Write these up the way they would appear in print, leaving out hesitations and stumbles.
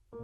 قد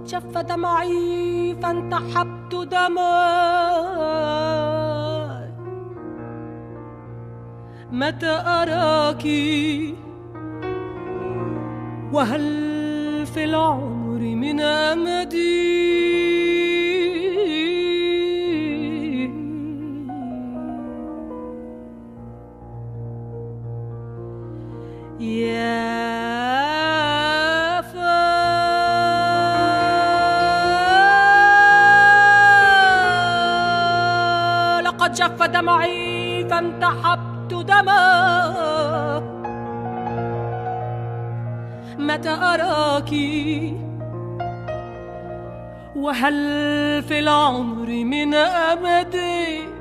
جف دمعي فانتحبت دماي متى أراك وهل في العمر من أمدي يا لقد جف دمعي فانتحبت دما متى أراك وهل في العمر من أمدي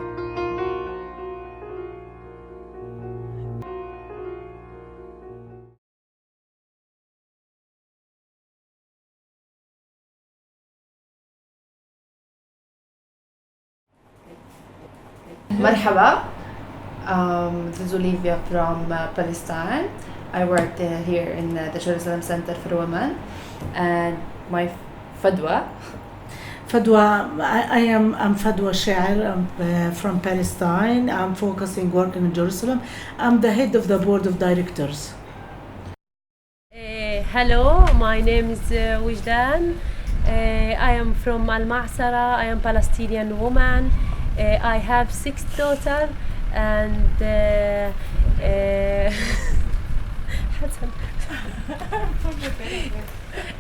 Marhaba, this is Olivia from Palestine. I work here in the Jerusalem Center for Women, and my Fadwa. I'm Fadwa Shair. I'm from Palestine. I'm focusing working in Jerusalem. I'm the head of the board of directors. Hello, my name is Wijdan. I am from Al-Ma'sara. I am Palestinian woman. I have 6 daughters and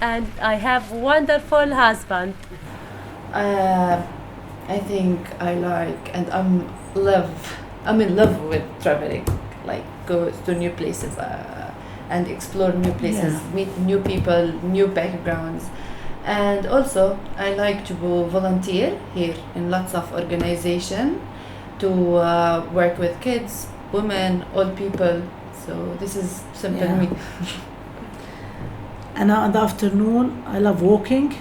and I have wonderful husband. I think I like and I'm in love with traveling, like go to new places and explore new places, meet new people, new backgrounds. And also, I like to volunteer here in lots of organizations to work with kids, women, old people. So this is simple me. And in the afternoon, I love walking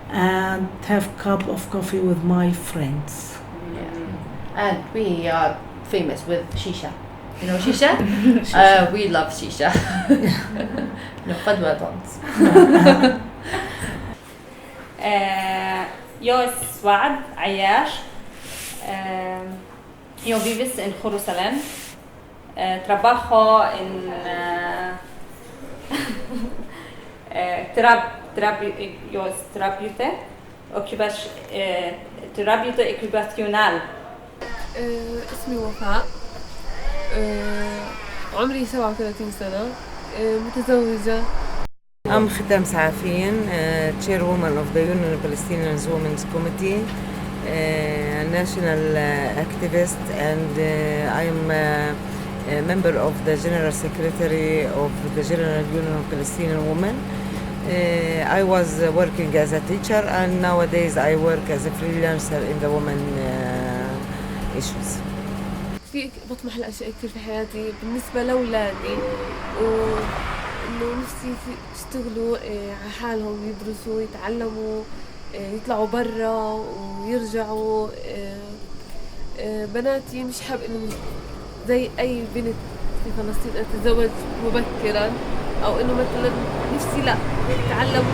and have a cup of coffee with my friends. Yeah. And we are famous with shisha. You know shisha? We love shisha. No, Fadwa don't. Jag är Swad Ayash. Jag vives en Jerusalem. Trabajo en yo es terapeuta ocupacional. اسمي وفاء. عمري 37 سنة. متزوجة. I'm Khidam Saafin, chairwoman of the Union of Palestinian Women's Committee, a national activist, and I am a member of the General Secretary of the General Union of Palestinian Women. I was working as a teacher, and nowadays I work as a freelancer in the women issues. بطمح لأشياء كثير في حياتي بالنسبة لأولادي إنه نفسي يشتغلوا على حالهم، يدرسوا، يتعلموا، يطلعوا برا ويرجعوا بناتي مش حابة إنه زي أي بنت في فلسطين أتزوج مبكرا، أو إنه مثلا نفسي لا يتعلم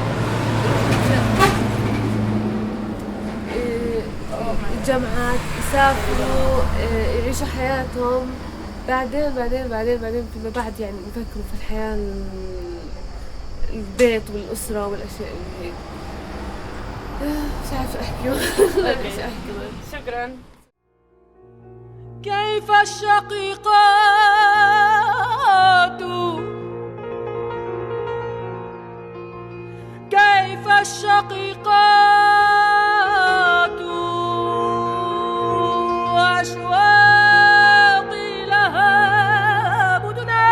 الجامعات، يسافروا، يعيشوا حياتهم، بعدين فيما بعد يعني يفكروا في الحياة البيت والأسرة والأشياء اللي هيك. مش عارفة أحكي مش أحكي. شكرا. كيف الشقيقات كيف الشقيقات وأشواقي لها مدنا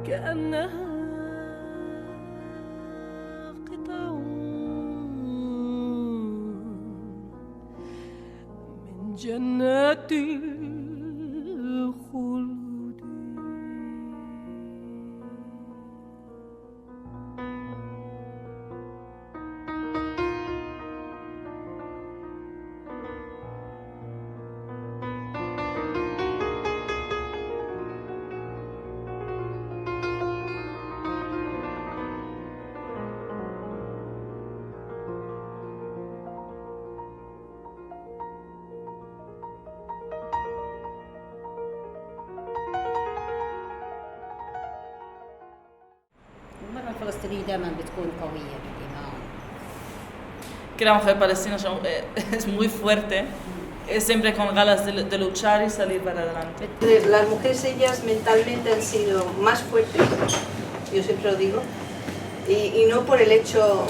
كأنها قطع من جنات الخلد. المرأة الفلسطينية دائما بتكون قوية بالإيمان. Que la mujer palestina es muy fuerte, es siempre con ganas de luchar y salir para adelante. Las mujeres ellas mentalmente han sido más fuertes, yo siempre lo digo, y no por el hecho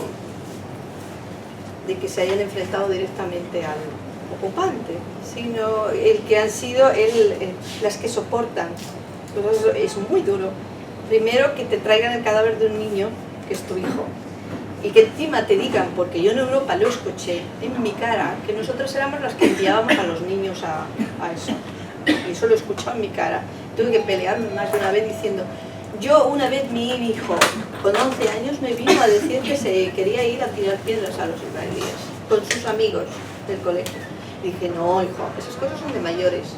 de que se hayan enfrentado directamente al ocupante, sino el que han sido las que soportan. Pues es muy duro. Primero que te traigan el cadáver de un niño, que es tu hijo, y que encima te digan, porque yo en Europa lo escuché en mi cara, que nosotros éramos las que enviábamos a los niños a eso. Y eso lo he escuchado en mi cara. Tuve que pelearme más de una vez diciendo, yo una vez mi hijo con 11 años me vino a decir que se quería ir a tirar piedras a los israelíes, con sus amigos del colegio. Y dije, no hijo, esas cosas son de mayores.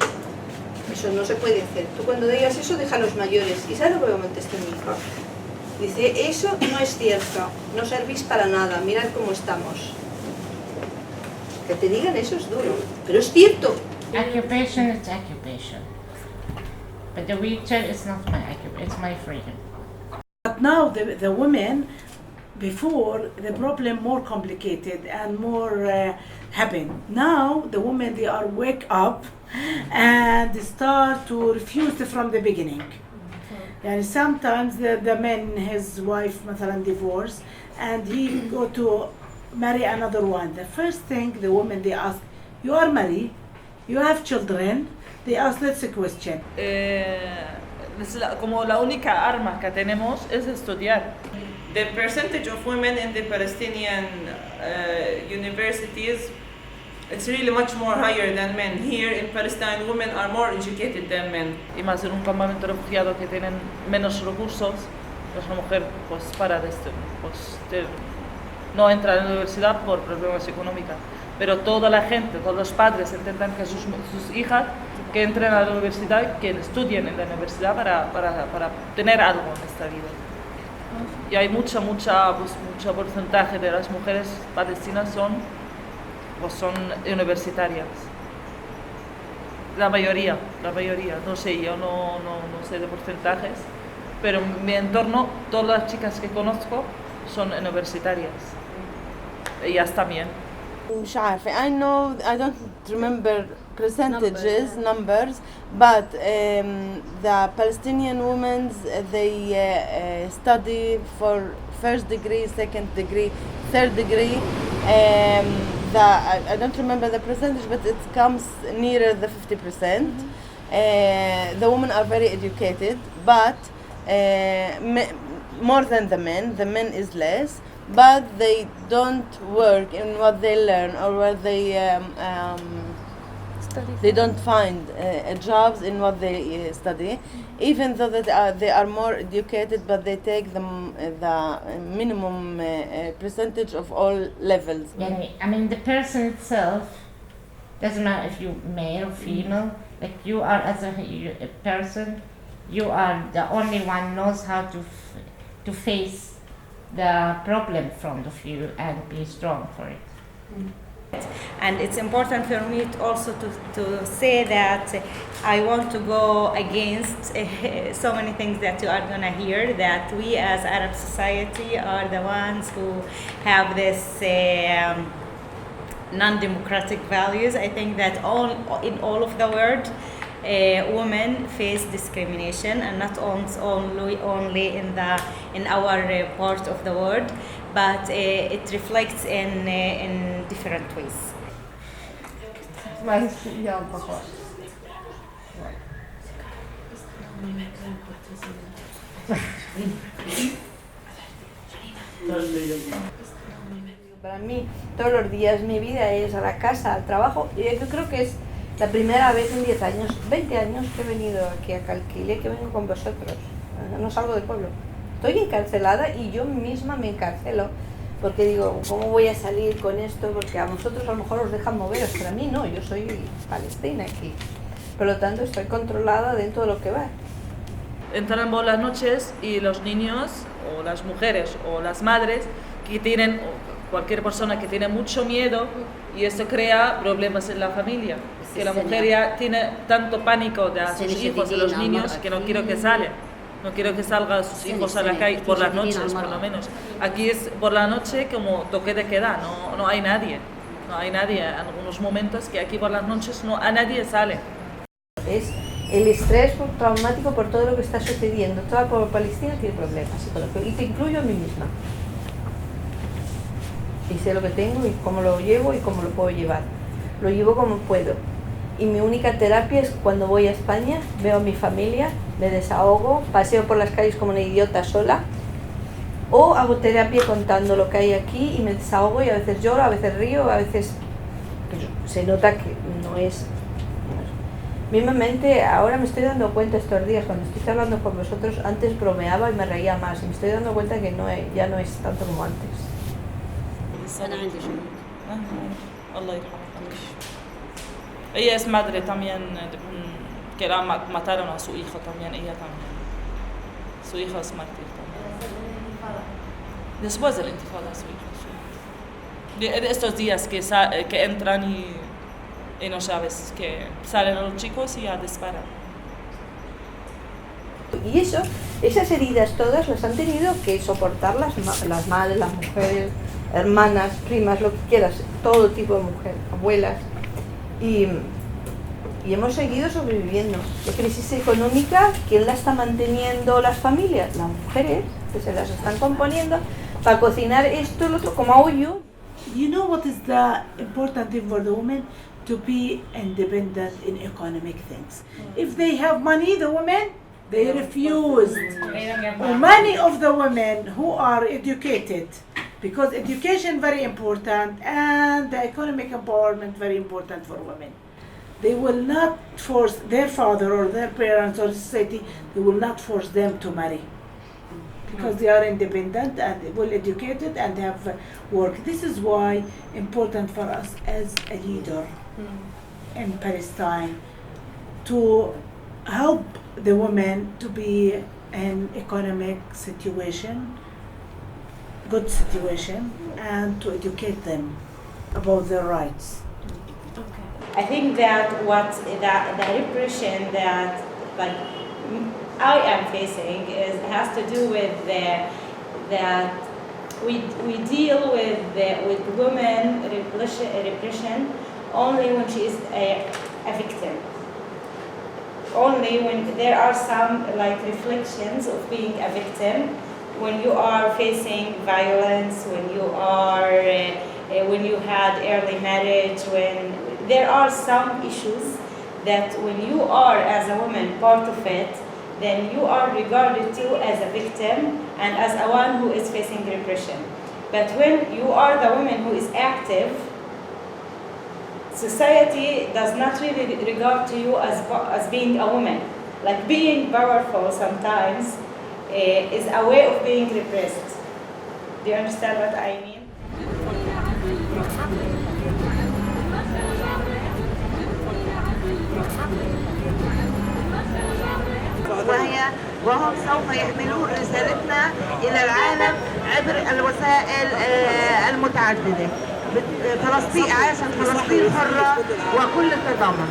Eso no se puede hacer. Tú cuando digas eso, deja a los mayores. ¿Y sabes lo que me contestó mi hijo? Dice, eso no es cierto, no servís para nada, mirad cómo estamos. Que te digan eso es duro, pero es cierto. Occupation is occupation. But the wheelchair is not my occupation, it's my freedom. But now the women, before the problem more complicated and more happen. Now the women they are wake up and they start to refuse from the beginning. And sometimes the man, his wife مثلا divorce and he go to marry another one. The first thing the woman they ask, you are married, you have children, they ask let's question. Como la única arma que tenemos es estudiar. The percentage of women in the Palestinian universities, it's really much more higher than men. Here in Palestine, women are more educated than men. Y más en un campamento refugiado que tienen menos recursos, pues una mujer pues no entra en la universidad por problemas económicos. Pero toda la gente, todos los padres intentan que sus hijas que entren a la universidad, que estudien en la universidad para tener algo en esta vida. Y hay mucho porcentaje de las mujeres palestinas son universitarias. La mayoría, no sé, yo no sé de porcentajes, pero en mi entorno todas las chicas que conozco son universitarias. Ellas también. مش عارفة. I know, I don't remember percentages, numbers, but the Palestinian women, they study for first degree, second degree, third degree. I don't remember the percentage, but it comes nearer the 50%. The women are very educated, but more than the men is less. But they don't work in what they learn or what they They don't find jobs in what they study, even though that they are more educated, but they take the minimum percentage of all levels. Yeah, I mean, the person itself, doesn't matter if you're male or female, like you are as a person, you are the only one knows how to face the problem in front of you and be strong for it. And it's important for me also to say that I want to go against so many things that you are going to hear, that we as Arab society are the ones who have this non-democratic values. I think that in all of the world, women face discrimination, and not only in our part of the world, but it reflects in different ways. Para mí, todos los días mi vida es a la casa, al trabajo. Yo creo que es la primera vez en 10 años, 20 años que he venido aquí a Calquile, que vengo con vosotros. No salgo del pueblo. Estoy encarcelada y yo misma me encarcelo. Porque digo, ¿cómo voy a salir con esto? Porque a vosotros a lo mejor os dejan moveros, pero a mí no, yo soy palestina aquí. Por lo tanto, estoy controlada dentro de lo que va. Entran por las noches y los niños, o las mujeres, o las madres, que tienen, o cualquier persona que tiene mucho miedo, y esto crea problemas en la familia. Que la mujer ya tiene tanto pánico de sus hijos, de los niños, que no quiero que salgan. No quiero que salgan sus hijos a la calle por las noches, por lo menos. Aquí es por la noche como toque de queda, no hay nadie. No hay nadie. En algunos momentos que aquí por las noches a nadie sale. Es el estrés traumático por todo lo que está sucediendo. Todo el pueblo palestino tiene problemas psicológicos, y te incluyo a mí misma. Y sé lo que tengo y cómo lo llevo y cómo lo puedo llevar. Lo llevo como puedo. Y mi única terapia es cuando voy a España, veo a mi familia, me desahogo, paseo por las calles como una idiota sola, o hago terapia contando lo que hay aquí y me desahogo, y a veces lloro, a veces río, a veces pues, se nota que no es... Mismamente, ahora me estoy dando cuenta estos días, cuando estoy hablando con vosotros, antes bromeaba y me reía más, y me estoy dando cuenta que ya no es tanto como antes. Ella es madre también, que mataron a su hijo también, ella también. Su hijo es mártir también. Después de la intifada, su hijo, sí. De estos días que entran y no sabes, que salen los chicos y ya disparan. Y esas heridas todas las han tenido que soportar las madres, las mujeres, hermanas, primas, lo que quieras, todo tipo de mujeres, abuelas. Y hemos seguido sobreviviendo. La crisis económica, ¿quién la está manteniendo? Las familias, las mujeres, que se las están componiendo para cocinar esto, lo otro, como hago yo. You know what is the important thing for the women? To be independent in economic things. If they have money, the women, they refuse. Many of the women who are educated, because education very important and the economic empowerment very important for women. They will not force their father or their parents or society, they will not force them to marry. Because they are independent and well educated and have work. This is why important for us as a leader in Palestine to help the women to be in economic situation, good situation, and to educate them about their rights. I think that the repression that like I am facing has to do with that we deal with women repression only when she is a victim. Only when there are some like reflections of being a victim, when you are facing violence, when you had early marriage, when there are some issues that when you are as a woman part of it, then you are regarded to as a victim and as a one who is facing repression. But when you are the woman who is active, society does not really regard to you as being a woman. Like being powerful sometimes is a way of being repressed. Do you understand what I mean? وهم سوف يحملون رسالتنا إلى العالم عبر الوسائل المتعددة. فلسطين عاشت فلسطين حرة وكل التضامن.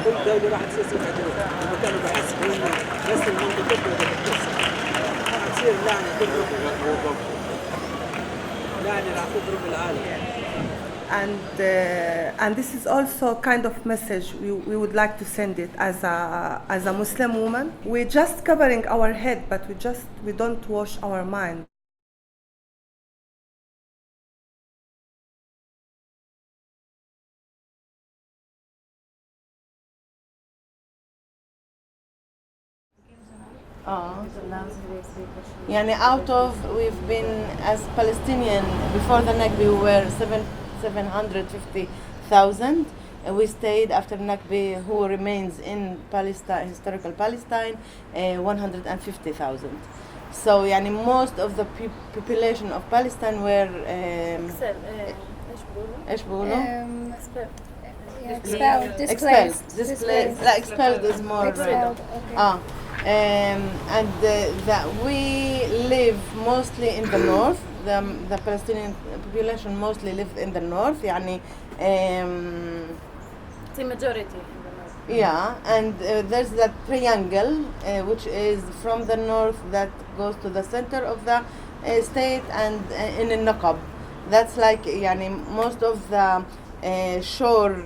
And this is also kind of message we would like to send it as a Muslim woman. We're just covering our head, but we don't wash our mind. Yani out of, we've been as Palestinian before the Nakba we were 750,000. We stayed after Nakba, who remains in Palestine, historical Palestine, 150,000. So yani most of the population of Palestine were expelled, displaced. Expelled is more expelled, okay. And that we live mostly in the north. The Palestinian population mostly live in the north. يعني the majority. Yeah, and there's that triangle which is from the north that goes to the center of the state and in Naqab. That's like يعني most of the shore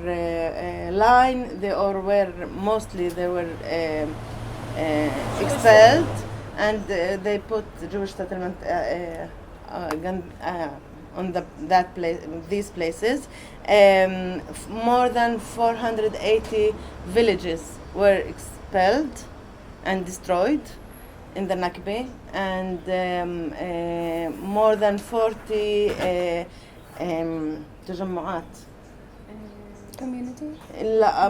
line they were expelled, and they put Jewish settlement on these places. More than 480 villages were expelled and destroyed in the Nakba, and more than 40 تجمعات. Community?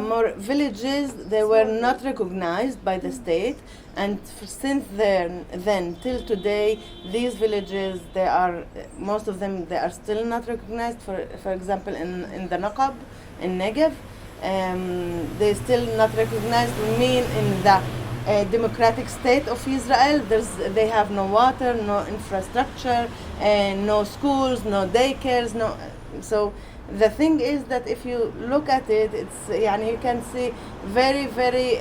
More villages, they were not recognized by the state, and since then till today, these villages, most of them, they are still not recognized. For example, in the Naqab, in Negev, they still not recognized. In the democratic state of Israel, they have no water, no infrastructure, no schools, no daycares, so. The thing is that if you look at it, you can see very, very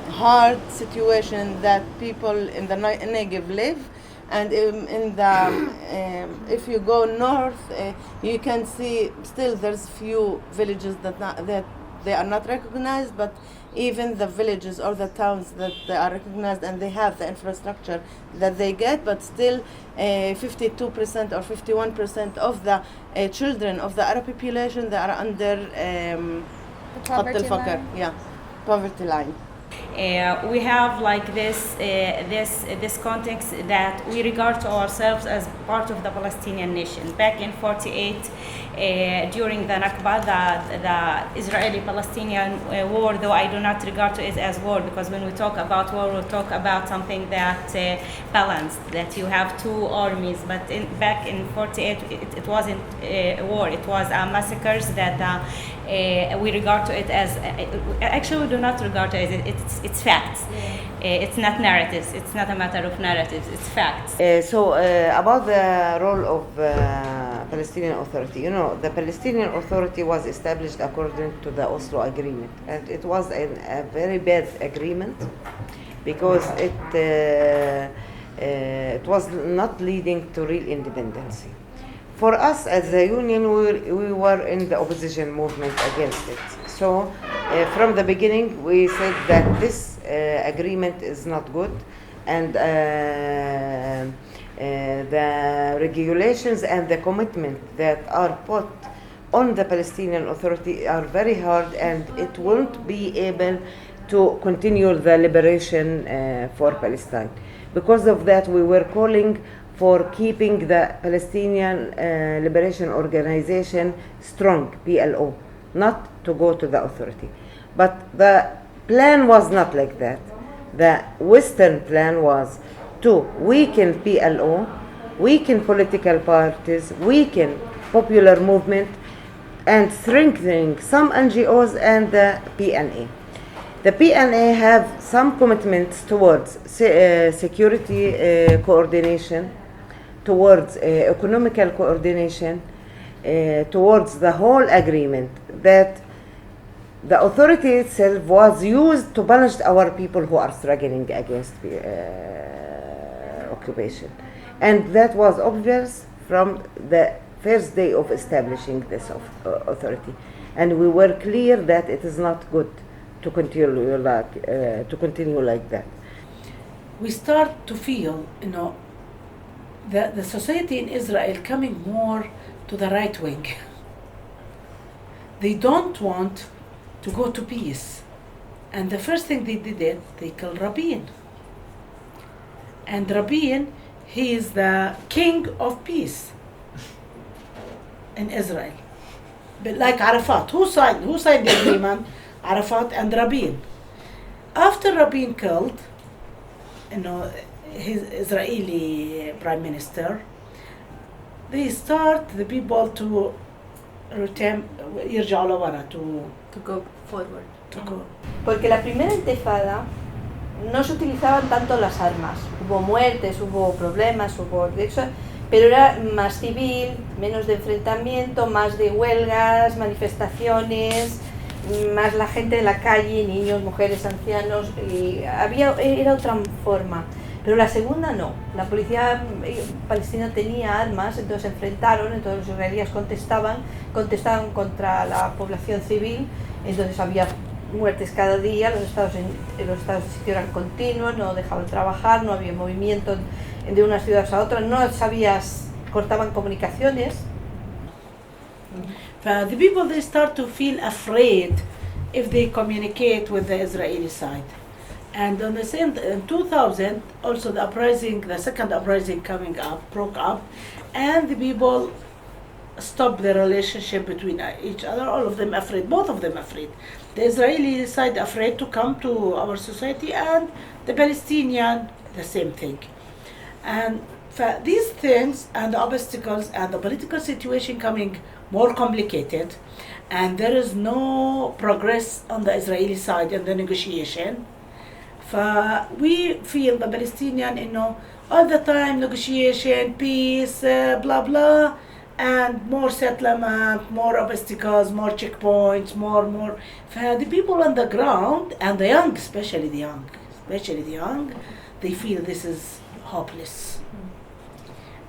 hard situation that people in the Negev live, and if you go north, you can see still there's few villages that they are not recognized, but even the villages or the towns that they are recognized and they have the infrastructure that they get, but still 52% or 51% of the children of the Arab population, they are under poverty line. Yeah, poverty line. We have like this context that we regard to ourselves as part of the Palestinian nation. Back in '48, during the Nakba, the Israeli-Palestinian war, though I do not regard it as war, because when we talk about war, we talk about something that balanced, that you have two armies. But back in '48, it wasn't a war; it was massacres that we regard to it as. Actually, we do not regard it as it's facts. It's not narratives. It's not a matter of narratives. It's facts. So about the role of Palestinian Authority, the Palestinian Authority was established according to the Oslo Agreement, and it was a very bad agreement because it was not leading to real independence. For us as a union, we were in the opposition movement against it. So from the beginning, we said that this agreement is not good, and the regulations and the commitment that are put on the Palestinian Authority are very hard, and it won't be able to continue the liberation for Palestine. Because of that, we were calling for keeping the Palestinian Liberation Organization strong, PLO, not to go to the authority. But the plan was not like that. The Western plan was to weaken PLO, weaken political parties, weaken popular movement, and strengthening some NGOs and the PNA. The PNA have some commitments towards security coordination, towards economical coordination, towards the whole agreement that the authority itself was used to punish our people who are struggling against occupation. And that was obvious from the first day of establishing this authority. And we were clear that it is not good to continue like that. We start to feel, the society in Israel coming more to the right wing. They don't want to go to peace. And the first thing they did, they killed Rabin. And Rabin, he is the king of peace in Israel. But like Arafat, who signed the agreement? Arafat and Rabin. After Rabin killed, his Israeli prime minister, they start the people to return, to go forward. Porque la primera intifada no se utilizaban tanto las armas. Hubo muertes, hubo problemas, pero era más civil, menos de enfrentamiento, más de huelgas, manifestaciones, más la gente en la calle, niños, mujeres, ancianos, y era otra forma. Pero la segunda no. La policía palestina tenía armas, entonces se enfrentaron, entonces los israelíes contestaban contra la población civil, entonces había muertes cada día, los estados de sitio eran continuos, no dejaban trabajar, no había movimiento de unas ciudades a otras, cortaban comunicaciones. The people, they start to feel afraid if they communicate with the Israeli side. And on the same, in 2000, also the second uprising broke up, and the people stopped the relationship between each other, all of them afraid, both of them afraid. The Israeli side afraid to come to our society, and the Palestinian, the same thing. And these things and the obstacles and the political situation coming more complicated, and there is no progress on the Israeli side in the negotiation. We feel the Palestinian, all the time negotiation, peace, blah blah, and more settlement, more obstacles, more checkpoints, more. The people on the ground, and the young, especially the young, they feel this is hopeless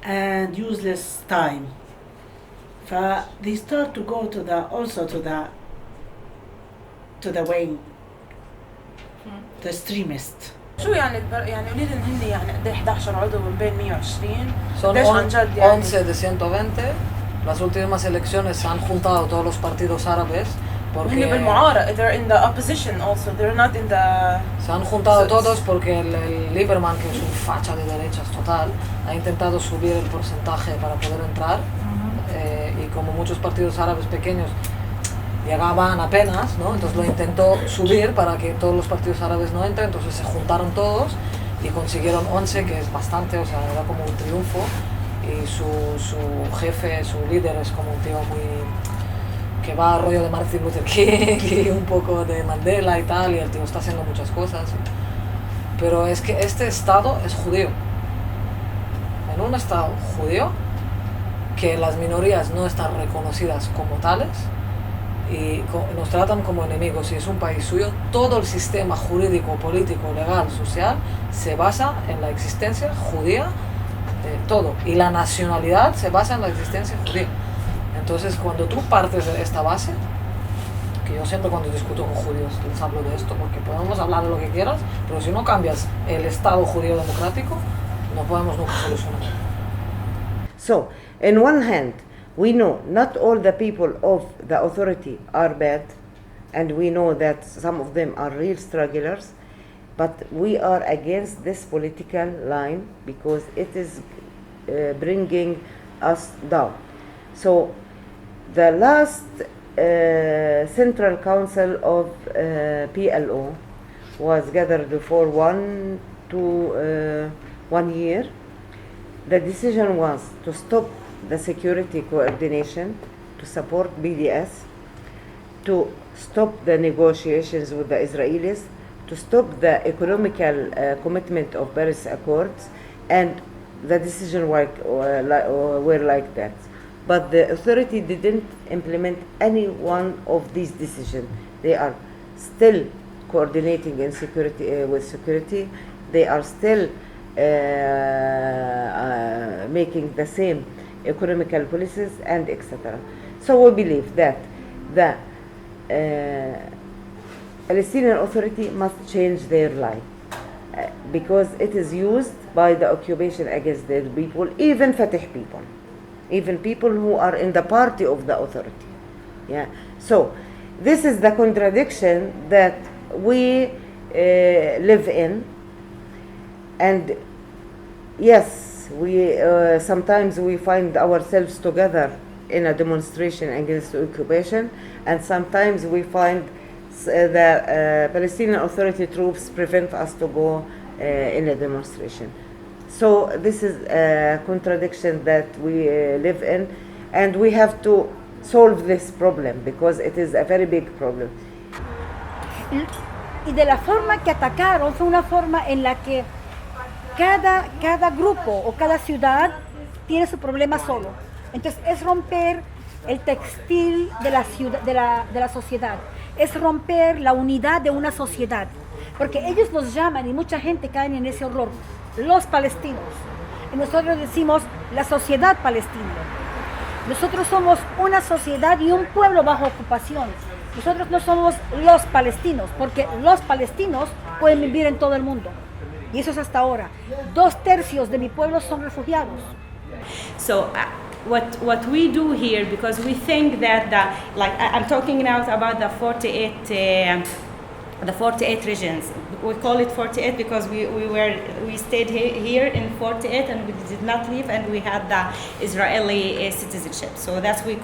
and useless time. They start to go to the wing, the extremist. شو يعني قولي لي هن يعني قد 11 عضو من بين 120 Son قديش عن جد يعني 11 de 120. Las últimas elecciones se han juntado todos los partidos árabes porque هن بالمعارضة, they're in the opposition also, they're not in the. Se han juntado todos porque el Lieberman, que es un facha de derechas total, ha intentado subir el porcentaje para poder entrar, y como muchos partidos árabes pequeños llegaban apenas, ¿no? Entonces lo intentó subir para que todos los partidos árabes no entren, entonces se juntaron todos y consiguieron 11, que es bastante, o sea, era como un triunfo, y su jefe, su líder es como un tío muy que va a rollo de Martin Luther King y un poco de Mandela y tal, y el tío está haciendo muchas cosas, pero es que este estado es judío. En un estado judío que las minorías no están reconocidas como tales y nos tratan como enemigos, y es un país suyo, todo el sistema jurídico, político, legal, social se basa en la existencia judía, todo, y la nacionalidad se basa en la existencia judía. Entonces cuando tú partes de esta base, que yo siempre cuando discuto con judíos les hablo de esto, porque podemos hablar de lo que quieras, pero si no cambias el estado judío democrático no podemos nunca solucionar. So, in one hand, we know not all the people of the authority are bad, and we know that some of them are real strugglers, but we are against this political line because it is bringing us down. So the last Central Council of PLO was gathered for 1 year. The decision was to stop the security coordination, to support BDS, to stop the negotiations with the Israelis, to stop the economical commitment of Paris Accords, and the decision were like that. But the authority didn't implement any one of these decisions. They are still coordinating in security with security. They are still making the same economical policies and etc. So we believe that the Palestinian Authority must change their line because it is used by the occupation against their people, even Fatih people, even people who are in the party of the authority. Yeah. So this is the contradiction that we live in, and yes, we sometimes we find ourselves together in a demonstration against occupation, and sometimes we find the Palestinian Authority troops prevent us to go in a demonstration. So this is a contradiction that we live in, and we have to solve this problem because it is a very big problem. Y de la forma que atacaron fue una forma en la que cada grupo o cada ciudad tiene su problema solo. Entonces es romper el textil de la ciudad, de la sociedad, es romper la unidad de una sociedad, porque ellos nos llaman y mucha gente cae en ese horror, los palestinos, y nosotros decimos la sociedad palestina. Nosotros somos una sociedad y un pueblo bajo ocupación. Nosotros no somos los palestinos, porque los palestinos pueden vivir en todo el mundo. Y eso es hasta ahora. 2/3 de mi pueblo son refugiados. So what we do here, because we think that I'm talking now about the 48 regions. We call it 48 because we stayed here in 48 and we did not leave, and we had the Israeli citizenship. So that's the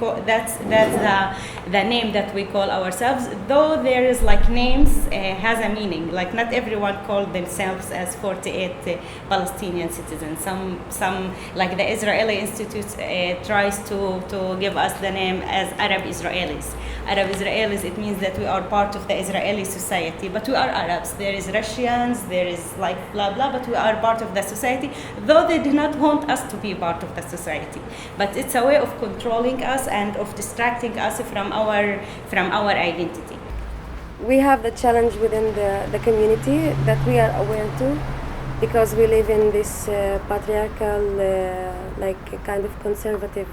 name that we call ourselves. Though there is names has a meaning. Like not everyone called themselves as 48 Palestinian citizens. Some like the Israeli Institute tries to give us the name as Arab Israelis. Arab Israelis, it means that we are part of the Israeli society, but we are Arabs. There is Russians, there is blah blah, but we are part of the society, though they do not want us to be part of the society. But it's a way of controlling us and of distracting us from our identity. We have the challenge within the community that we are aware to, because we live in this patriarchal, kind of conservative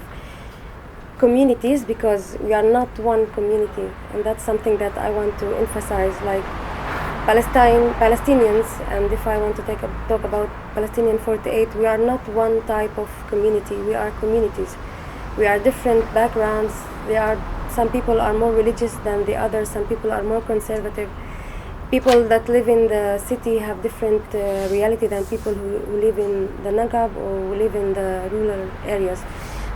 communities, because we are not one community, and that's something that I want to emphasize. Like Palestinians, and if I want to talk about Palestinian 48, we are not one type of community. We are communities. We are different backgrounds. Some people are more religious than the others. Some people are more conservative. People that live in the city have different reality than people who live in the Nagab or who live in the rural areas.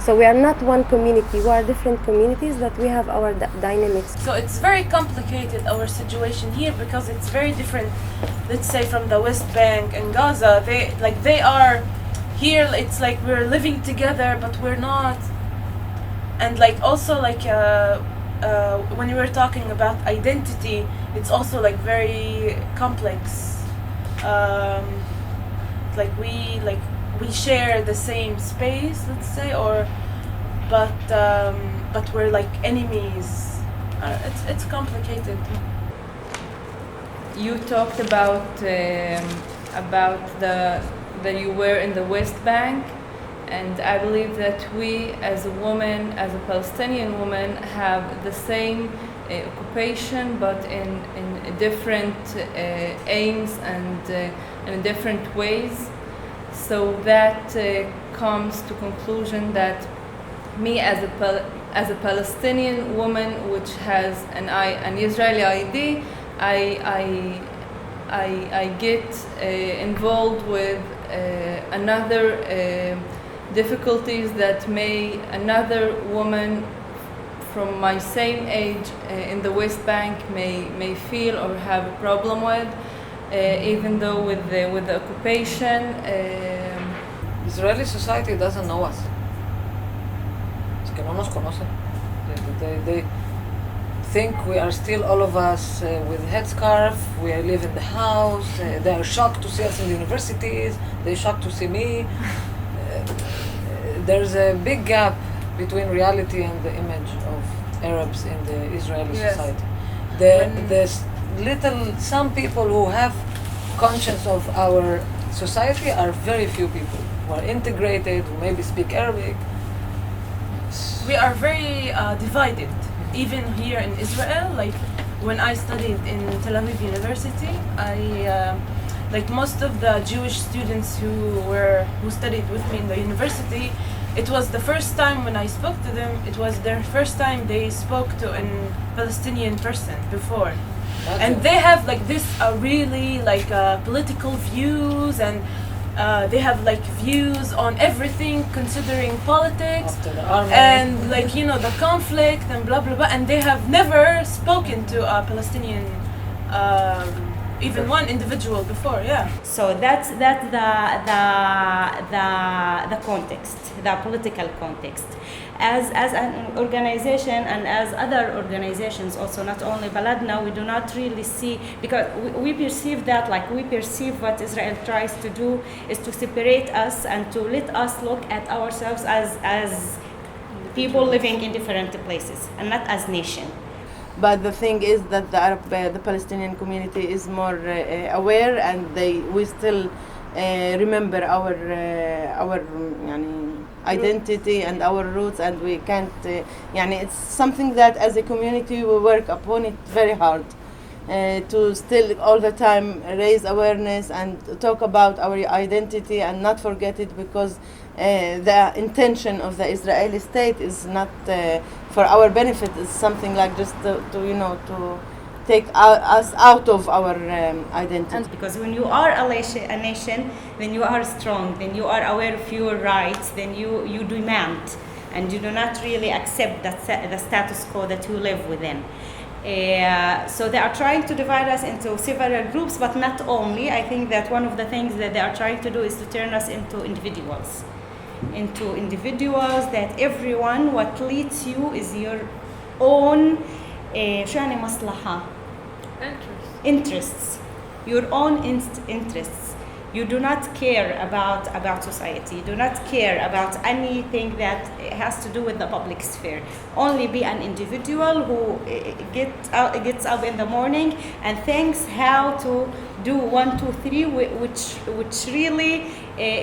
So we are not one community, we are different communities that we have our dynamics. So it's very complicated, our situation here, because it's very different, let's say from the West Bank and Gaza. They are here, it's like we're living together, but we're not. And also when you were talking about identity, it's also very complex. We share the same space, let's say, but we're enemies. It's complicated. You talked about that you were in the West Bank, and I believe that we, as a woman, as a Palestinian woman, have the same occupation, but in different aims and in different ways. So that comes to conclusion that me as a Palestinian woman, which has an Israeli ID, I get involved with another difficulties that may another woman from my same age in the West Bank may feel or have a problem with, even though with the occupation. Israeli society doesn't know us. Es que no nos conocen. They think we are still all of us with headscarf, we live in the house, they are shocked to see us in the universities, they're shocked to see me. There's a big gap between reality and the image of Arabs in the Israeli society. There's some people who have conscience of our society are very few people who are integrated, who maybe speak Arabic. We are very divided. Even here in Israel, like when I studied in Tel Aviv University, like most of the Jewish students who studied with me in the university, it was the first time when I spoke to them, it was their first time they spoke to a Palestinian person before. And they have like this really like political views, and they have like views on everything considering politics and like the conflict and blah blah blah, and they have never spoken to a Palestinian even one individual before. So that's the context, the political context. As an organization and as other organizations also, not only Baladna, we do not really see, because we perceive that, like we perceive what Israel tries to do is to separate us and to let us look at ourselves as people living in different places and not as nation. But the thing is that the Palestinian community is more aware, and we still remember our identity and our roots, and we can't. It's something that as a community we work upon it very hard to still all the time raise awareness and talk about our identity and not forget it, because the intention of the Israeli state is not for our benefit. It's something like just to take us out of our identity. And because when you are a nation, then you are strong, then you are aware of your rights, then you demand, and you do not really accept the status quo that you live within. So they are trying to divide us into several groups, but not only. I think that one of the things that they are trying to do is to turn us into individuals. That everyone, what leads you is your own interests, your own interests. You do not care about society. You do not care about anything that has to do with the public sphere. Only be an individual who gets up in the morning and thinks how to do 1, 2, 3, which really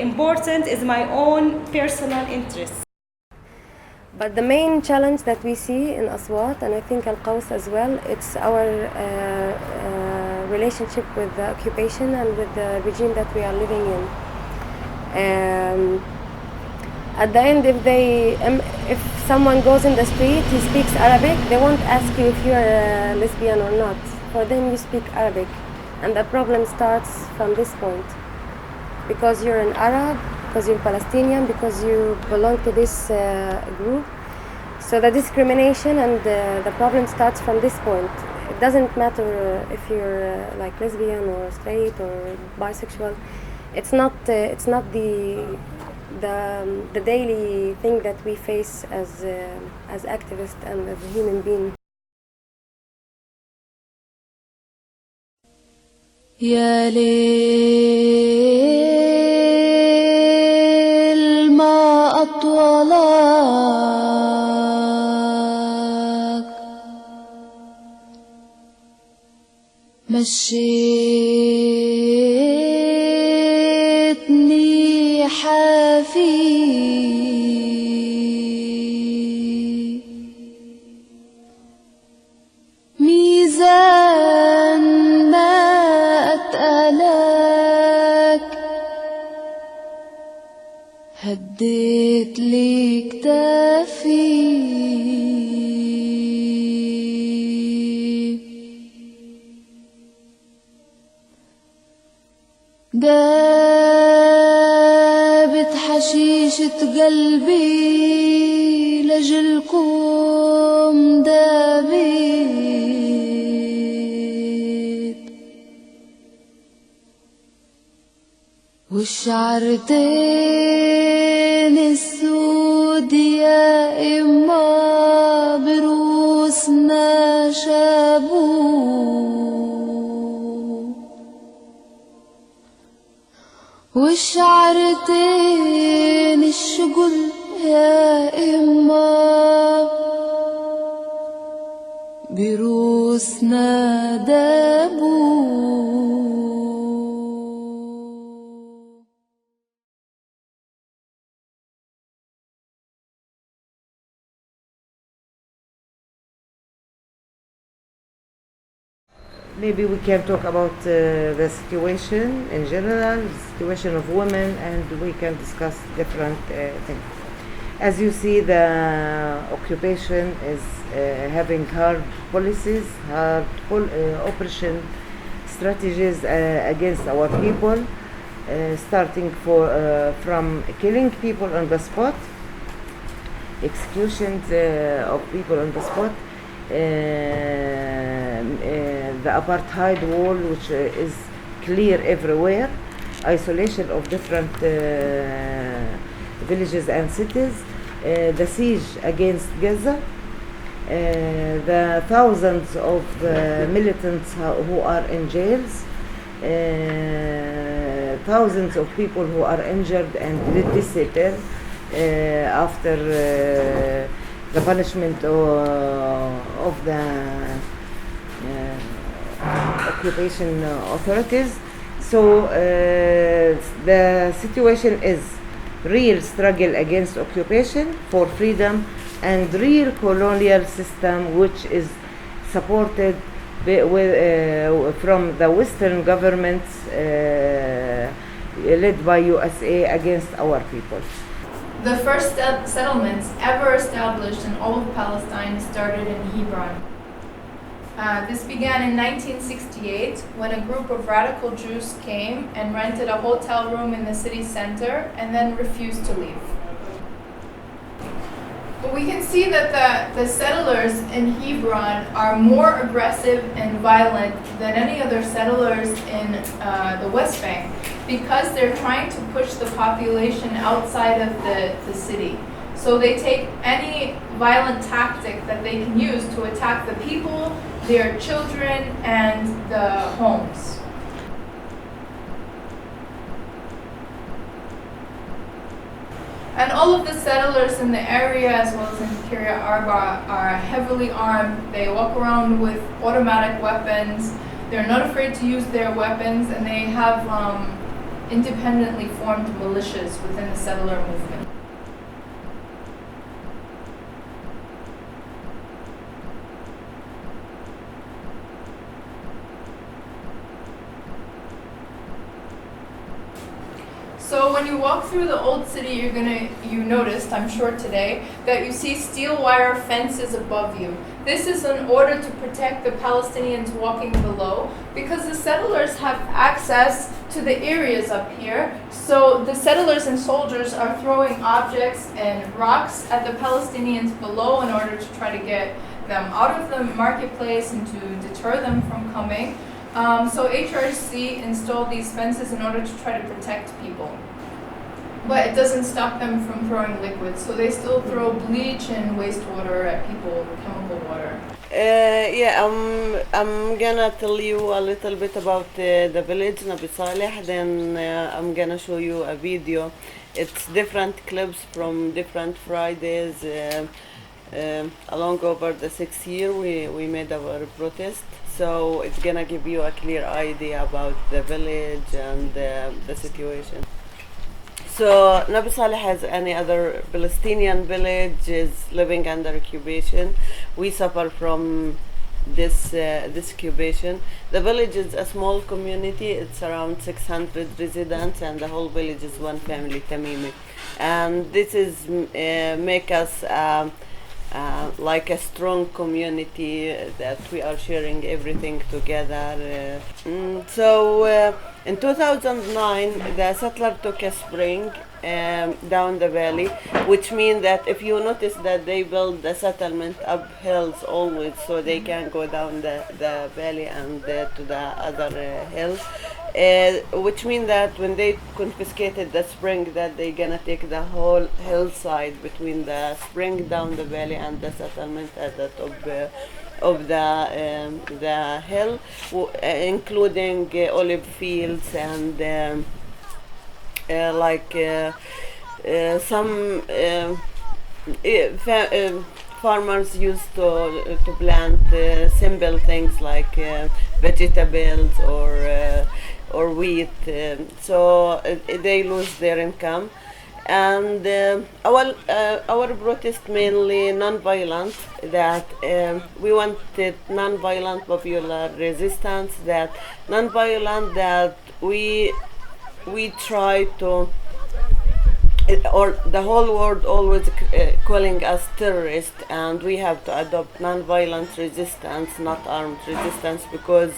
important is my own personal interests. But the main challenge that we see in Aswat, and I think Al-Qaws as well, it's our relationship with the occupation and with the regime that we are living in. At the end, if someone goes in the street, he speaks Arabic, they won't ask you if you're a lesbian or not. For them, you speak Arabic. And the problem starts from this point. Because you're an Arab, because you're Palestinian, because you belong to this group. So the discrimination and the problem starts from this point. It doesn't matter if you're like lesbian or straight or bisexual. It's not the daily thing that we face as activists and as a human being. يا ليل ما أطولك مشيتني حافي ميزان ما أتقلك هديت لي كتافي دابت حشيشة قلبي لجلكم والشعرتين السود يا إما بروسنا شابو والشعرتين الشجل يا إما بروسنا دابو. Maybe we can talk about the situation in general, the situation of women, and we can discuss different things. As you see, the occupation is having hard policies, hard oppression strategies against our people, starting from killing people on the spot, executions of people on the spot, the apartheid wall, which is clear everywhere, isolation of different villages and cities, the siege against Gaza, the thousands of militants who are in jails, thousands of people who are injured and disabled after the punishment of the occupation authorities. So the situation is real struggle against occupation for freedom and real colonial system, which is supported from the Western governments led by USA against our people. The first settlements ever established in all of Palestine started in Hebron. This began in 1968 when a group of radical Jews came and rented a hotel room in the city center and then refused to leave. But we can see that the settlers in Hebron are more aggressive and violent than any other settlers in the West Bank because they're trying to push the population outside of the city. So they take any violent tactic that they can use to attack the people, their children, and the homes. And all of the settlers in the area, as well as in Kiryat Arba, are heavily armed. They walk around with automatic weapons. They're not afraid to use their weapons, and they have independently formed militias within the settler movement. So when you walk through the old city, you noticed, I'm sure today, that you see steel wire fences above you. This is in order to protect the Palestinians walking below, because the settlers have access to the areas up here. So the settlers and soldiers are throwing objects and rocks at the Palestinians below in order to try to get them out of the marketplace and to deter them from coming. So HRC installed these fences in order to try to protect people. But it doesn't stop them from throwing liquids, so they still throw bleach and wastewater at people, chemical water. I'm gonna tell you a little bit about the village Nabi Saleh, then I'm gonna show you a video. It's different clips from different Fridays. Along over the 6th year we made our protest, so it's gonna give you a clear idea about the village and the situation. So Nabi Saleh, as any other Palestinian village, is living under occupation. We suffer from this occupation. The village is a small community. It's around 600 residents, and the whole village is one family, Tamimi. And this is make us like a strong community that we are sharing everything together. In 2009, the settler took a spring down the valley, which means that if you notice that they build the settlement up hills always, so they can go down the valley and to the other hills. which means that when they confiscated the spring, that they're gonna take the whole hillside between the spring down the valley and the settlement at the top of the hill, including olive fields and some farmers used to plant simple things like vegetables or wheat, so they lose their income. And our protest mainly non-violent, that we wanted non-violent popular resistance, that non-violent, that we try to, or the whole world always calling us terrorists, and we have to adopt non-violent resistance, not armed resistance, because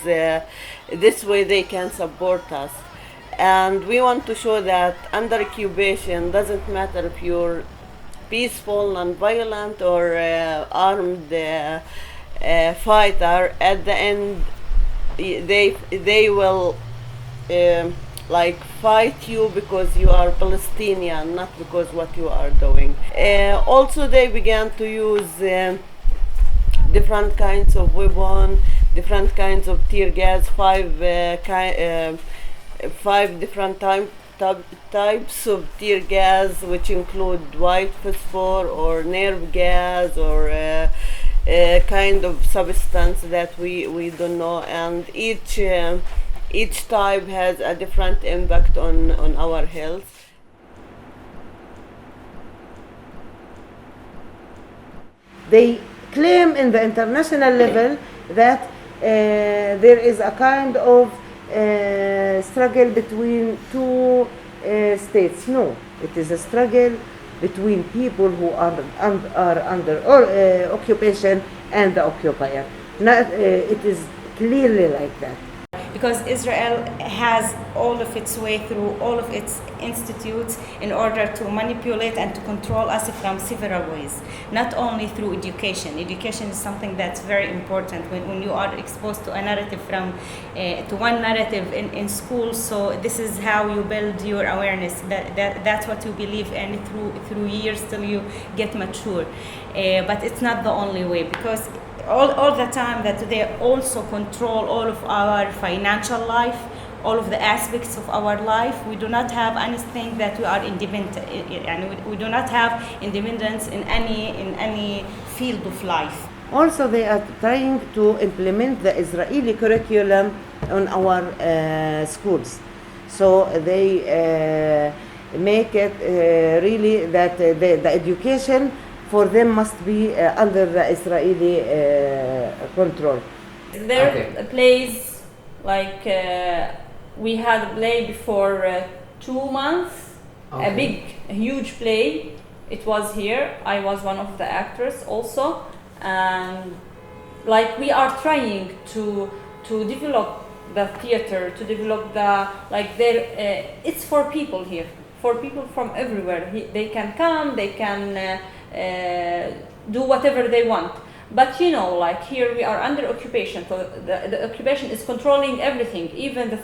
this way they can support us. And we want to show that under occupation, doesn't matter if you're peaceful, non-violent, or armed fighter, at the end they will fight you because you are Palestinian, not because what you are doing. Also, they began to use different kinds of weapons, different kinds of tear gas, five different types of tear gas, which include white phosphor or nerve gas or a kind of substance that we don't know, and each type has a different impact on our health. They claim in the international level that there is a kind of struggle between two states. No, it is a struggle between people who are under occupation and the occupier. It is clearly like that. Because Israel has all of its way through all of its institutes in order to manipulate and to control us from several ways, not only through education. Education is something that's very important when you are exposed to a narrative to one narrative in school. So this is how you build your awareness. That's what you believe in through years till you get mature. But it's not the only way, because all the time that they also control all of our financial life, all of the aspects of our life. We do not have anything that we are independent, and we do not have independence in any field of life. Also, they are trying to implement the Israeli curriculum on our schools. So they make it really that the education for them must be under the Israeli control. There plays like we had a play before 2 months, a huge play. It was here. I was one of the actors also, and like we are trying to develop the theater, to develop it's for people here, for people from everywhere. They can come, they can do whatever they want. But like here we are under occupation, so the occupation is controlling everything, even the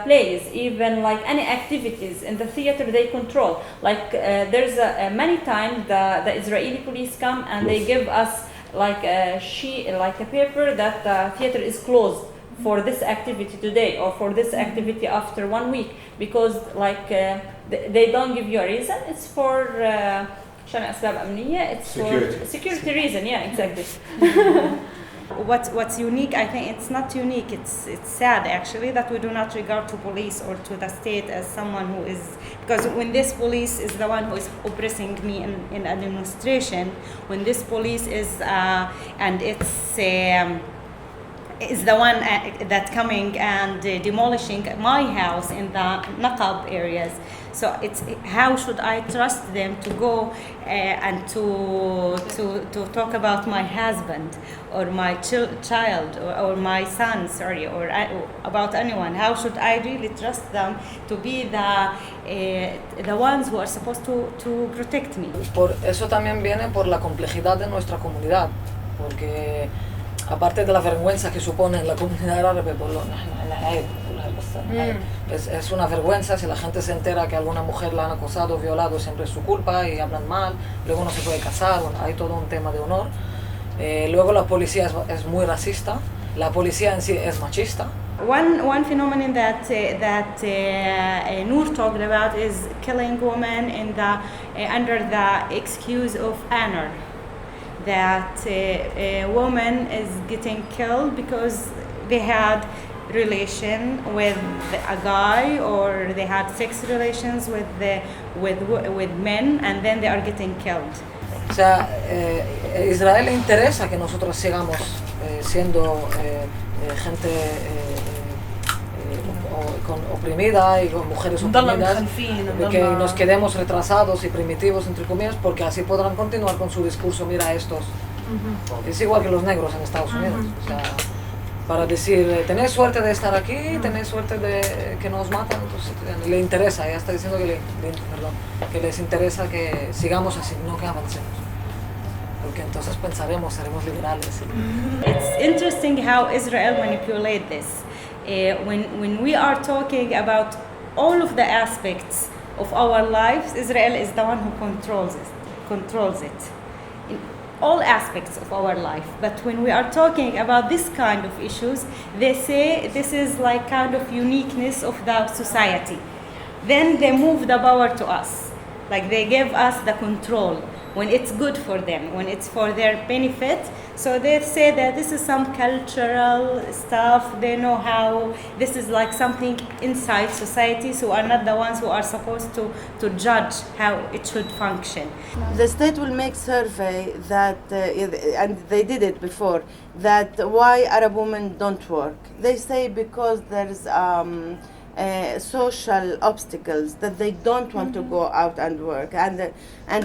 plays, even like any activities in the theater they control. Like there's many times the Israeli police come and they give us like a paper that the theater is closed for this activity today or for this activity after 1 week, because they don't give you a reason. It's for it's for security reason. Yeah, exactly. What's unique, I think it's not unique, it's sad actually that we do not regard to police or to the state as someone who is, because when this police is the one who is oppressing me in a demonstration, when this police is and is the one that coming and demolishing my house in the Naqab areas. So it's how should I trust them to go and to talk about my husband or my child or my son, or about anyone? How should I really trust them to be the ones who are supposed to protect me? Por eso también viene por la complejidad de nuestra comunidad, porque aparte de la vergüenza que supone la comunidad árabe por Es una vergüenza si la gente se entera que alguna mujer la han acosado, violado, siempre es su culpa y hablan mal, luego no se puede casar, bueno, hay todo un tema de honor. Luego la policía es muy racista, la policía en sí es machista. One phenomenon that Noor talked about is killing women in the under the excuse of honor. That a woman is getting killed because they had relation with a guy or they had sex relations with men and then they are getting killed. O sea, Israel le interesa que nosotros sigamos siendo gente oprimida y con mujeres oprimidas, que nos quedemos retrasados y primitivos, entre comillas, porque así podrán continuar con su discurso, mira estos. Es igual que los negros en Estados Unidos. O sea, para decir, tenés suerte de estar aquí, tenés suerte de que nos matan, entonces le interesa, ella está diciendo que les interesa que sigamos así, no que avancemos. Porque entonces pensaremos, seremos liberales. It's interesting how Israel manipulates this. When we are talking about all of the aspects of our lives, Israel is the one who controls it in all aspects of our life. But when we are talking about this kind of issues, they say this is like kind of uniqueness of the society. Then they move the power to us, like they give us the control when it's good for them, when it's for their benefit. So they say that this is some cultural stuff, they know how, this is like something inside society, so are not the ones who are supposed to judge how it should function. The state will make survey that, and they did it before, that why Arab women don't work. They say because there's social obstacles that they don't want to go out and work. And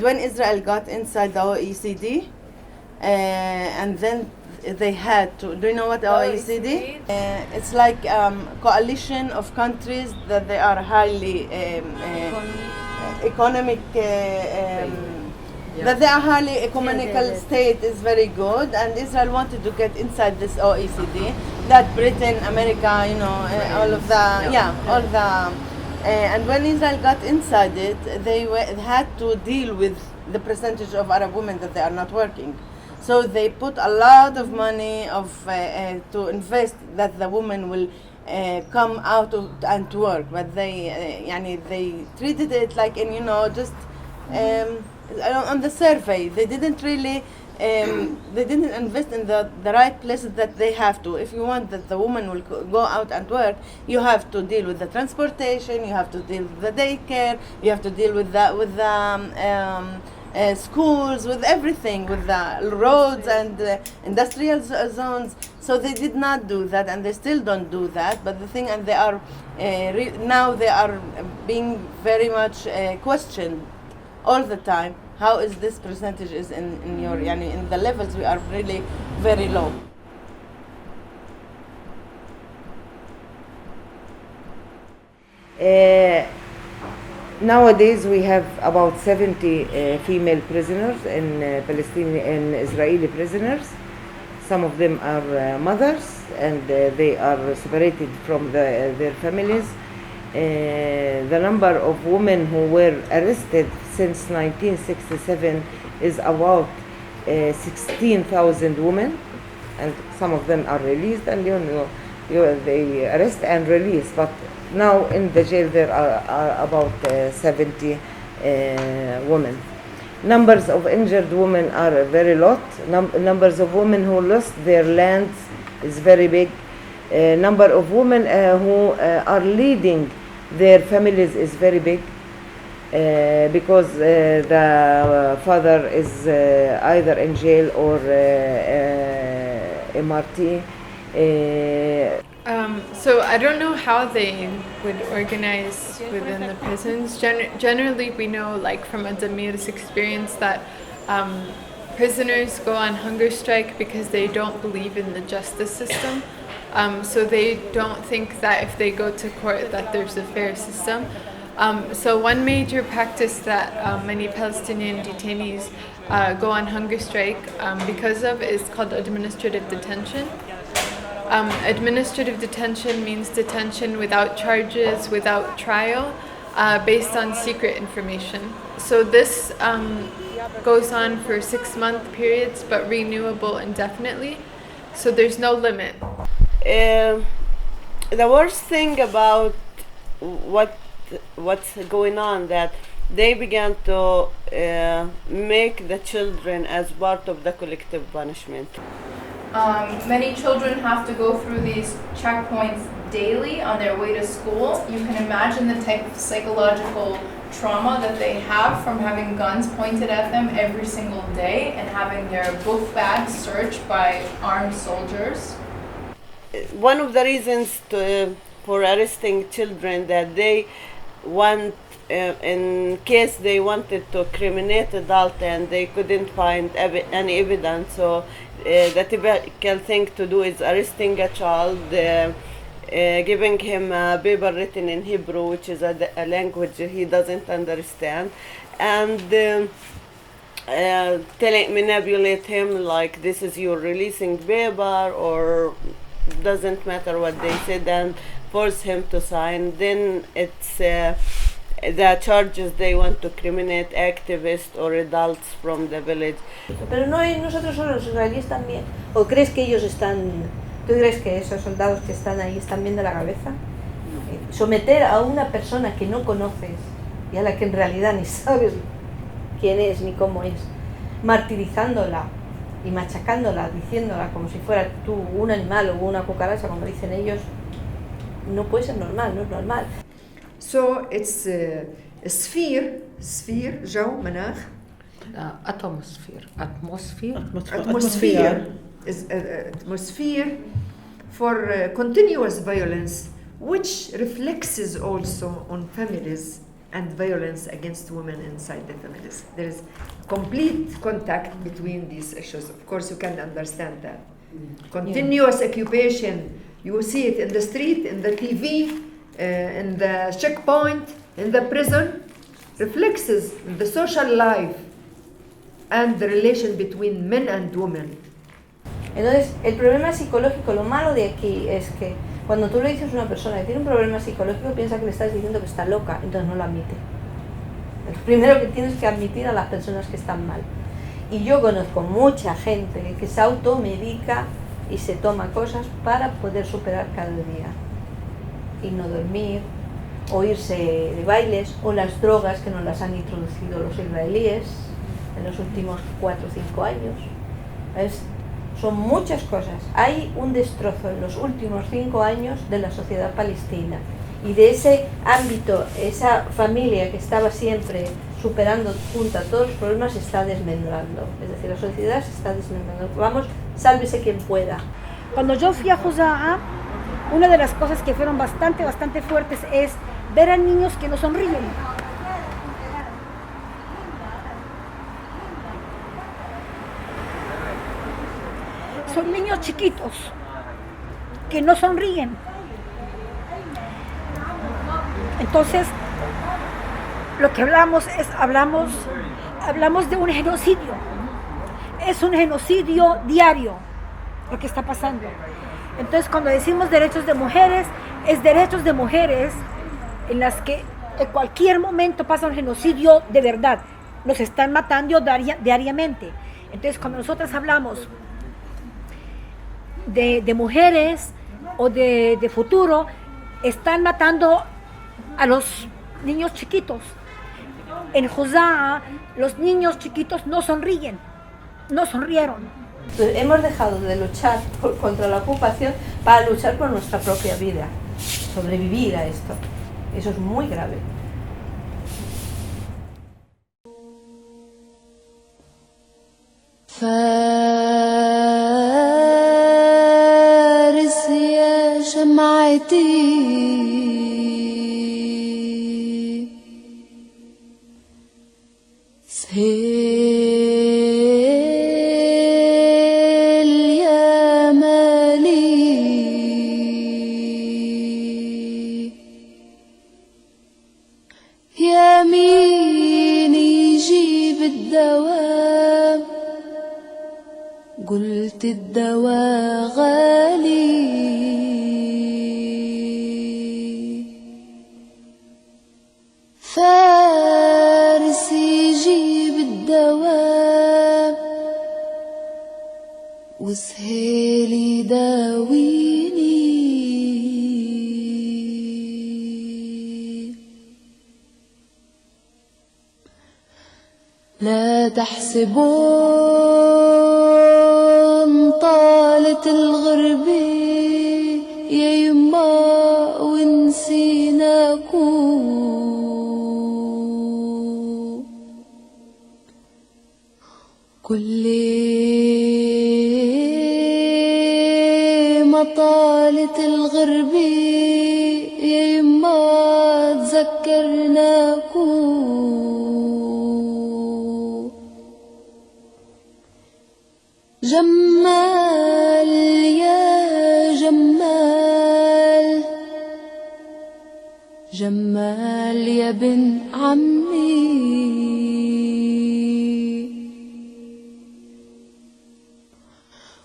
when Israel got inside the OECD, and then they had to, do you know what the OECD? It's like coalition of countries that they are highly economic, that they are highly economical state is very good, and Israel wanted to get inside this OECD. That Britain, America, you know, all of the, and when Israel got inside it, they had to deal with the percentage of Arab women that they are not working. So they put a lot of money to invest that the women will come out and to work, but they treated it like just on the survey. They didn't really. They didn't invest in the right places that they have to. If you want that the woman will go out and work, you have to deal with the transportation, you have to deal with the daycare, you have to deal with the schools, with everything, with the roads and industrial zones. So they did not do that, and they still don't do that. But the thing, and they are now they are being very much questioned all the time. How is this percentage is in your, in the levels we are really very low. Nowadays we have about 70 female prisoners in Palestinian and Israeli prisoners. Some of them are mothers and they are separated from their families. The number of women who were arrested since 1967 is about 16,000 women, and some of them are released, and they arrest and release. But now in the jail there are about 70 women. Numbers of injured women are very lot. Numbers of women who lost their lands is very big. Number of women who are leading their families is very big because the father is either in jail or MRT. So I don't know how they would organize within the prisons. Generally, we know, like from Adamir's experience, that prisoners go on hunger strike because they don't believe in the justice system. So they don't think that if they go to court that there's a fair system. So one major practice that many Palestinian detainees go on hunger strike because of is called administrative detention. Administrative detention means detention without charges, without trial, based on secret information. So this goes on for 6-month periods, but renewable indefinitely. So there's no limit. The worst thing about what's going on, that they began to make the children as part of the collective punishment. Many children have to go through these checkpoints daily on their way to school. You can imagine the type of psychological trauma that they have from having guns pointed at them every single day and having their book bags searched by armed soldiers. One of the reasons for arresting children, that they want, in case they wanted to criminate adult and they couldn't find any evidence, so the typical thing to do is arresting a child, giving him a paper written in Hebrew, which is a language he doesn't understand, and manipulate him like this is your releasing paper, or doesn't matter what they said, and force him to sign. Then it's the charges they want to criminate activists or adults from the village. Pero no hay nosotros solo, los israelíes también. ¿O crees que ellos están, tú crees que esos soldados que están ahí están bien de la cabeza? Someter a una persona que no conoces y a la que en realidad ni sabes quién es ni cómo es, martirizándola y machacándola, diciéndola como si fuera tú un animal o una cucaracha, como dicen ellos, no puede ser normal, no es normal. So it's a sphere, جو مناخ. Atmosphere is atmosphere for continuous violence, which reflects also on families and violence against women inside the families. There is complete contact between these issues. Of course, you can understand that. Continuous occupation, you see it in the street, in the TV, in the checkpoint, in the prison, reflects in the social life and the relation between men and women. Entonces, el problema psicológico, lo malo de aquí es que cuando tú le dices a una persona que tiene un problema psicológico, piensa que le estás diciendo que está loca, entonces no lo admite. El primero que tienes que admitir a las personas que están mal. Y yo conozco mucha gente que se automedica y se toma cosas para poder superar cada día. Y no dormir, o irse de bailes, o las drogas que nos las han introducido los israelíes en los últimos 4 o 5 años. Son muchas cosas. Hay un destrozo en los últimos 5 años de la sociedad palestina. Y de ese ámbito, esa familia que estaba siempre superando junta todos los problemas, se está desmembrando. Es decir, la sociedad se está desmembrando. Vamos, sálvese quien pueda. Cuando yo fui a Juzaa, una de las cosas que fueron bastante fuertes es ver a niños que no sonríen. Son niños chiquitos que no sonríen. Entonces, lo que hablamos de un genocidio. Es un genocidio diario lo que está pasando. Entonces, cuando decimos derechos de mujeres, es derechos de mujeres en las que en cualquier momento pasa un genocidio de verdad. Nos están matando diariamente. Entonces, cuando nosotros hablamos de mujeres o de futuro, están matando a los niños chiquitos. En Juzaa, los niños chiquitos no sonríen, no sonrieron. Hemos dejado de luchar contra la ocupación para luchar por nuestra propia vida, sobrevivir a esto. Eso es muy grave. فارس يا شمعتي قلت الدواء غالي فارس يجيب الدواء وسهيل يداويني لا تحسبون طالت الغربة يا يما ونسيناكو كل ما طالت الغربة يا يما تذكرناكو جمال يا جمال جمال يا بن عمي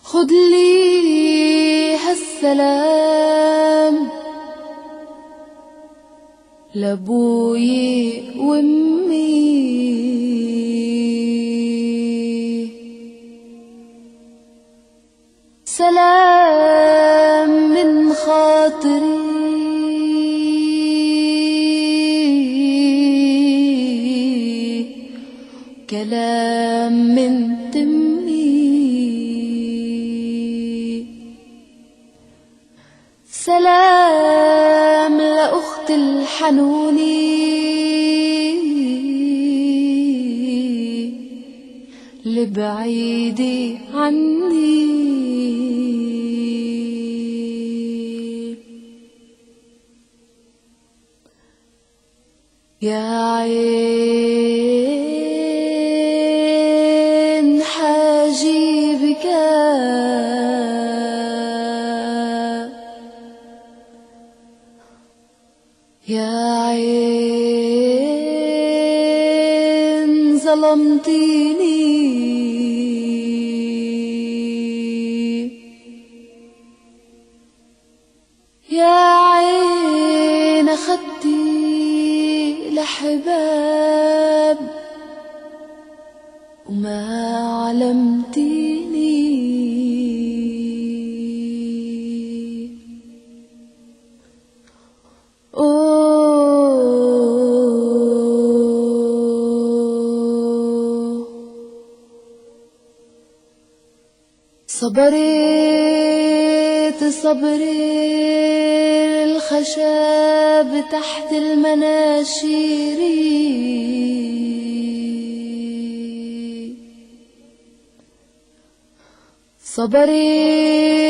خد لي هالسلام لابوي وامي سلام من خاطري كلام من تمي سلام لأخت الحنوني لبعيدي عني يا عين حاجيبك يا عين ظلمتيني يا عين أخدتي لحباب وما علمتيني صبرت الخشاب تحت المناشير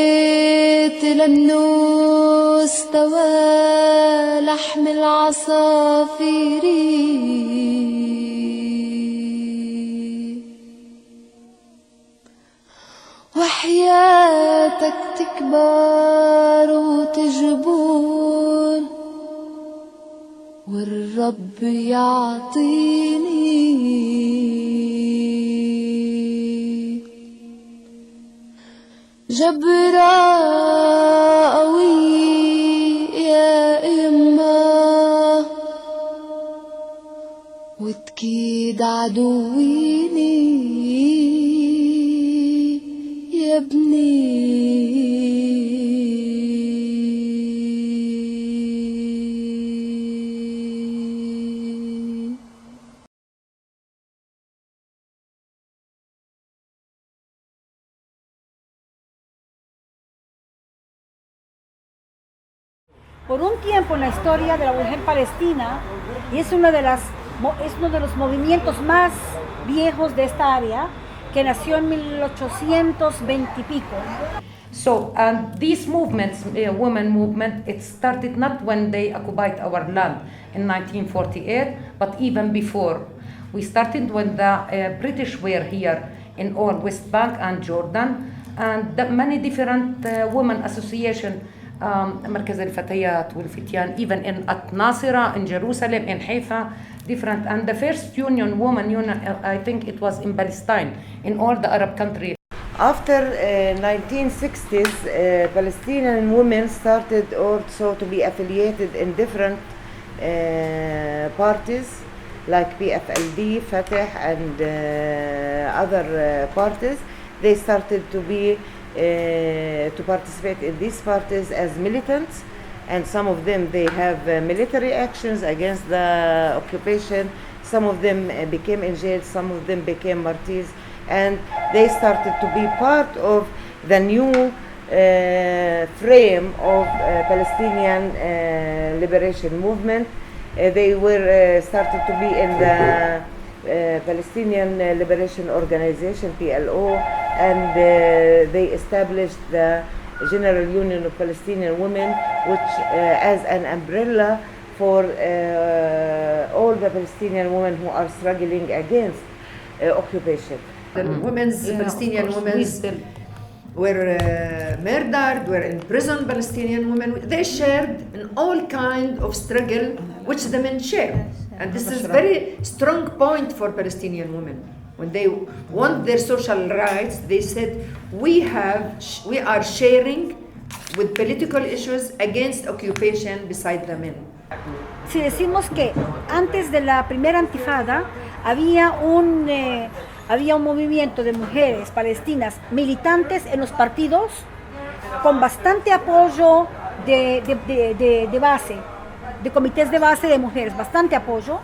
صبرت لأنه استوى لحم العصافير وحياتك تكبر وتجبر والرب يعطيني جبرة قوي يا إما وتكيد عدويني يا ابني Por un tiempo en la historia de la mujer palestina, y es uno de los movimientos más viejos de esta área, que nació en 1820 y pico. So, and these movements, women movement, it started not when they occupied our land in 1948, but even before. We started when the British were here in all West Bank and Jordan, and many different women association, مركز الفتيات والفتيان, even in at Nasira, in Jerusalem, in Haifa, different. And the first women union, I think it was in Palestine, in all the Arab countries. After 1960s, Palestinian women started also to be affiliated in different parties like PFLD, Fatah, and other parties. They started to be to participate in these parties as militants, and some of them they have military actions against the occupation. Some of them became in jail, some of them became martyrs, and they started to be part of the new frame of Palestinian liberation movement. They were started to be in the Palestinian Liberation Organization, PLO, and they established the General Union of Palestinian Women, which as an umbrella for all the Palestinian women who are struggling against occupation. The Palestinian women were murdered, were imprisoned, Palestinian women. They shared in all kind of struggle which the men share. And this is very strong point for Palestinian women. When they want their social rights, they said, we are sharing with political issues against occupation beside the men. Si decimos que antes de la primera intifada había un movimiento de mujeres palestinas militantes en los partidos con bastante apoyo de base, de comités de base de mujeres, bastante apoyo.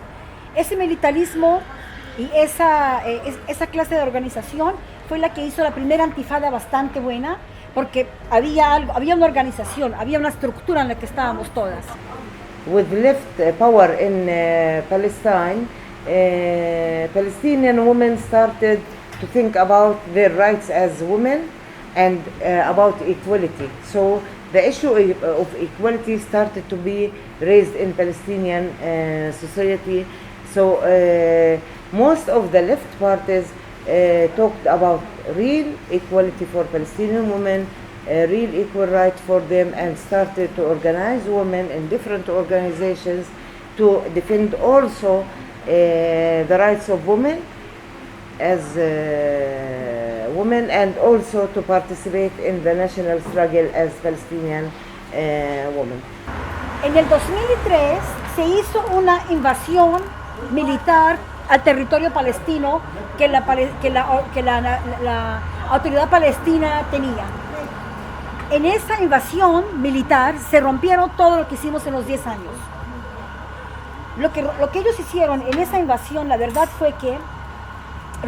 Ese militarismo y esa clase de organización fue la que hizo la primera intifada bastante buena, porque había una organización, había una estructura en la que estábamos todas. With left power in Palestine, Palestinian women started to think about their rights as women and about equality. So the issue of equality started to be raised in Palestinian society. So most of the left parties talked about real equality for Palestinian women, real equal right for them, and started to organize women in different organizations to defend also the rights of women as women, and also to participate in the national struggle as Palestinian women. En el 2003 se hizo una invasión militar al territorio palestino que la autoridad palestina tenía. En esa invasión militar se rompieron todo lo que hicimos en los 10 años. Lo que ellos hicieron en esa invasión, la verdad fue que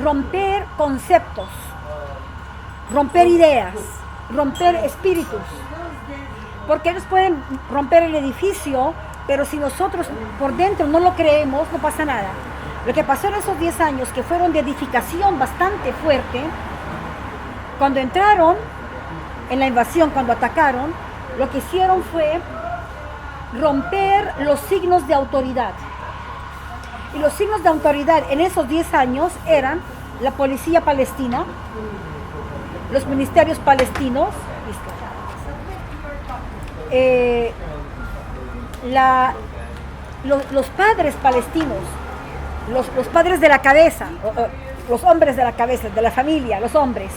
romper conceptos, romper ideas, romper espíritus. Porque ellos pueden romper el edificio, pero si nosotros por dentro no lo creemos, no pasa nada. Lo que pasó en esos 10 años, que fueron de edificación bastante fuerte, cuando entraron en la invasión, cuando atacaron, lo que hicieron fue romper los signos de autoridad. Y los signos de autoridad en esos 10 años eran la policía palestina, los ministerios palestinos, los padres palestinos, los padres de la cabeza, los hombres de la cabeza, de la familia, los hombres,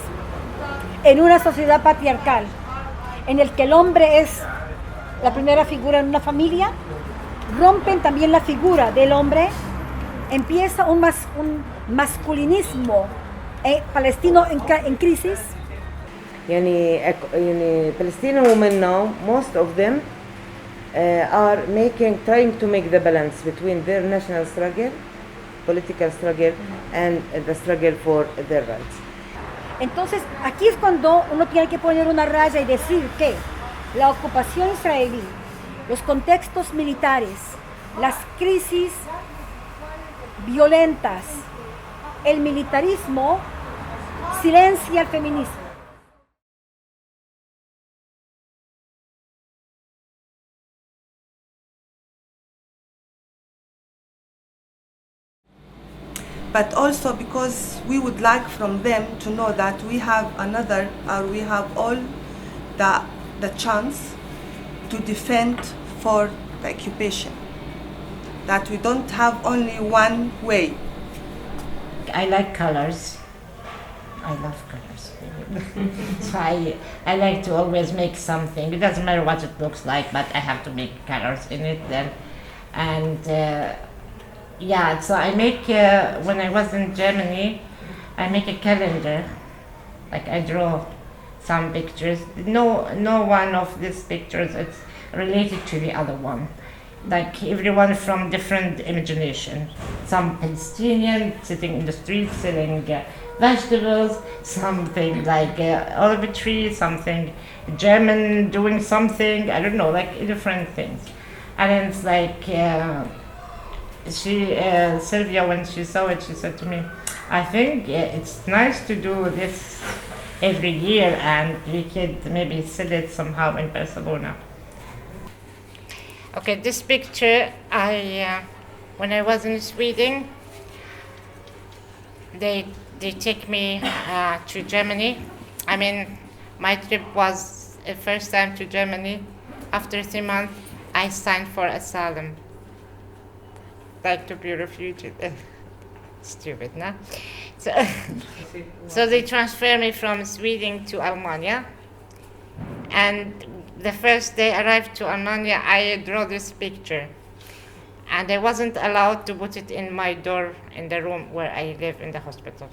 en una sociedad patriarcal, en el que el hombre es la primera figura en una familia, rompen también la figura del hombre, empieza un masculinismo palestino en crisis. Palestinian women now, most of them are trying to make the balance between their national struggle, political struggle, and the struggle for their rights. Entonces, aquí es cuando uno tiene que poner una raya y decir que la ocupación israelí, los contextos militares, las crisis violentas, el militarismo silencia el feminismo. But also because we would like from them to know that we have we have all the chance to defend for the occupation, that we don't have only one way. I like colors. I love colors. So I like to always make something. It doesn't matter what it looks like, but I have to make colors in it. Then And yeah, so I make, when I was in Germany, I make a calendar, like I draw some pictures. No one of these pictures is related to the other one. Like everyone from different imagination. Some Palestinian sitting in the street selling vegetables, something like olive tree, something German doing something, I don't know, like different things. And then it's like, Sylvia, when she saw it, she said to me, I think it's nice to do this every year and we could maybe sell it somehow in Barcelona. Okay, this picture, when I was in Sweden, they take me to Germany. I mean, my trip was the first time to Germany. After 3 months, I signed for asylum, like to be a refugee. Stupid, no? So they transferred me from Sweden to Almania. And the first day I arrived to Almania, I drew this picture. And I wasn't allowed to put it in my door in the room where I live in the hospital.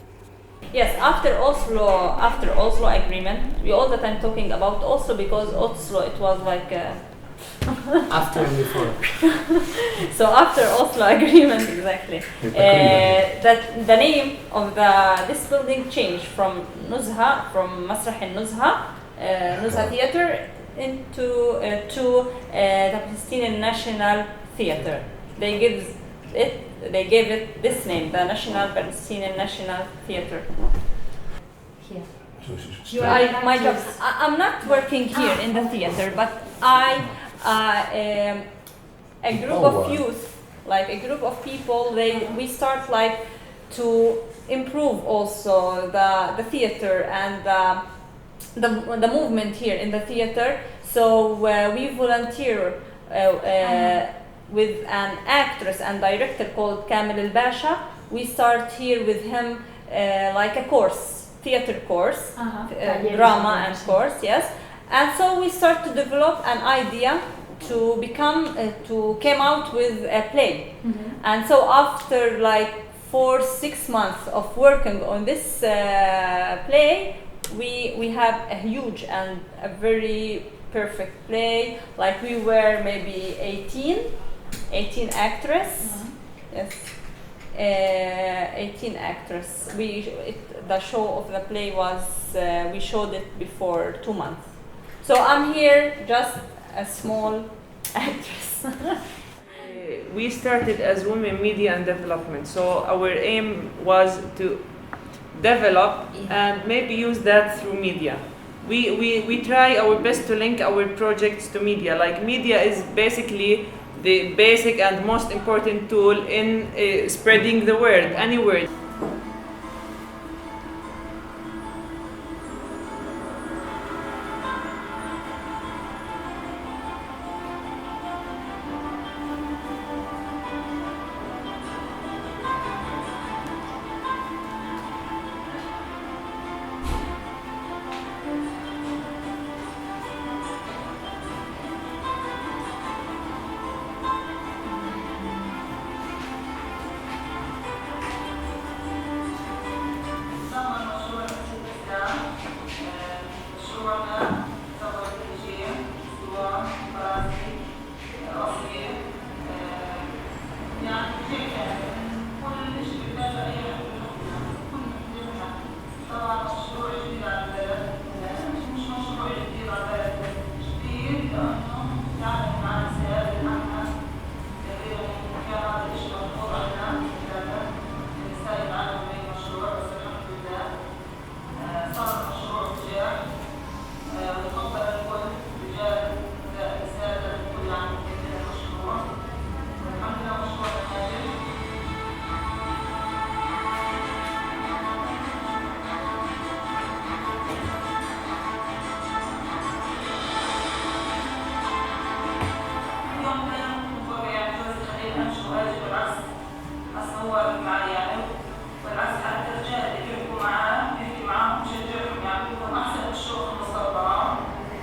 Yes, after Oslo agreement, we all the time talking about Oslo because Oslo, it was like after and before. So after Oslo agreement, exactly, that the name of this building changed from Nuzha, from Masrah al-Nuzha, Nuzha Theater, into to the Palestinian National Theater. They gave it this name, the National Palestinian National Theater. Here. My job. I'm not working here in the theater, but a group of youth, like a group of people, we start like to improve also the theater and the movement here in the theater. So we volunteer with an actress and director called Kamil al-Basha. We start here with him like a course, theater course, drama and course, yes. And so we start to develop an idea to came out with a play. And so after like 4-6 months of working on this play, we have a huge and a very perfect play. Like we were maybe 18 actress. Yes. 18 actress. The show of the play was we showed it before 2 months. So I'm here just a small actress. We started as Women Media and Development. So our aim was to develop and maybe use that through media. We try our best to link our projects to media. Like media is basically the basic and most important tool in spreading the word, any word.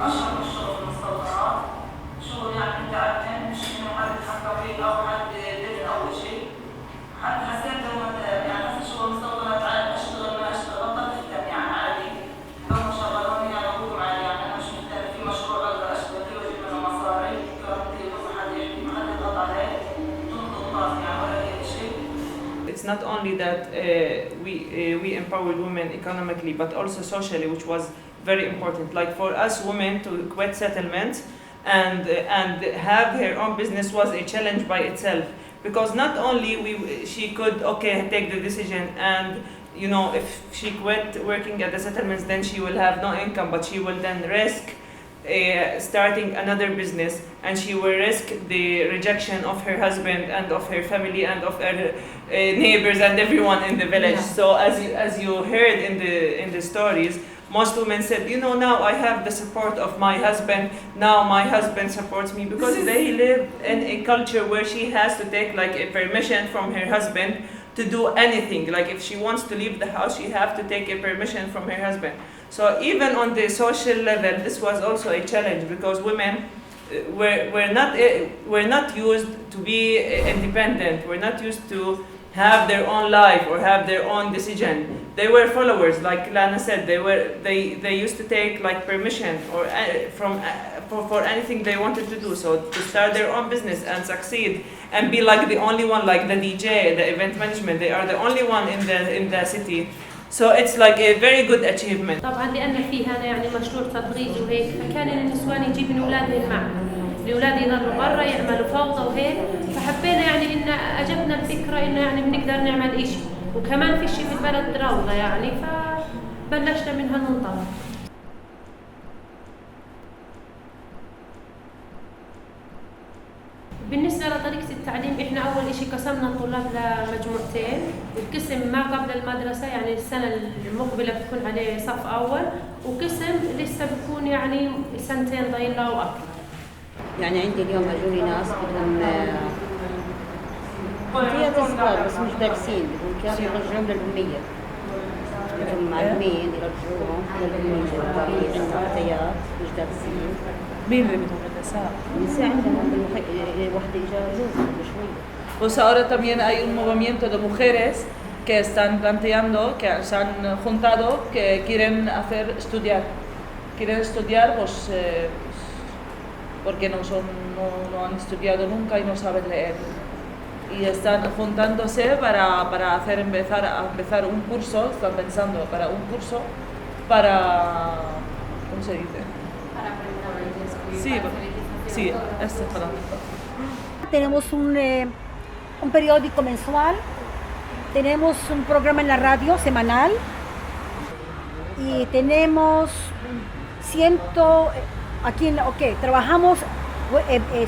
أشهر الشغل المستودعات شغل يعني متعدد مش إنه حد يتحكم فيه أو it's not only that we empowered women economically, but also socially, which was very important. Like for us women to quit settlements and have her own business was a challenge by itself, because not only she could take the decision, and if she quit working at the settlements, then she will have no income, but she will then risk starting another business, and she will risk the rejection of her husband and of her family and of her neighbors and everyone in the village. So as you heard in the stories, most women said, now I have the support of my husband, now my husband supports me, because they live in a culture where she has to take like a permission from her husband to do anything. Like if she wants to leave the house, she have to take a permission from her husband. So even on the social level, this was also a challenge, because women were not used to be independent, were not used to have their own life or have their own decision. They were followers, like Lana said. They used to take like permission or for anything they wanted to do. So to start their own business and succeed and be like the only one, like the DJ, the event management, they are the only one in the city. So it's like a very good achievement. طبعا لأن في هذا يعني مشروع تدريجي وهيك، فكان النسوان يجيبن أولادهن معهم. الأولاد يضلوا برا يعملوا فوضى وهيك، فحبينا يعني إن أجبنا الفكرة إنه يعني بنقدر نعمل إشي، وكمان في شيء في البلد روضة يعني، فبلشنا من هالمنطلق. بالنسبة لطريقة التعليم، إحنا أول إشي قسمنا الطلاب لمجموعتين. القسم ما قبل المدرسة يعني السنة المقبلة بتكون عليه صف أول، وقسم لسه بيكون يعني سنتين ضايل له وأكثر. يعني عندي اليوم أجوني ناس بدهم فتيات صغار بس مش دارسين، بدهم كانوا يرجعون للأمية. بدهم معلمين يرجعوهم للأمية. في عندنا فتيات مش دارسين. مين اللي بدهم النساء؟ النساء عندهم واحدة إجازة شوية. Pues ahora también hay un movimiento de mujeres que están planteando, que se han juntado, que quieren estudiar. Quieren estudiar pues, porque no han estudiado nunca y no saben leer. Y están juntándose para empezar un curso, están pensando para un curso para, ¿cómo se dice? Para aprender a Sí, esto es para. Tenemos un periódico mensual, tenemos un programa en la radio semanal y tenemos trabajamos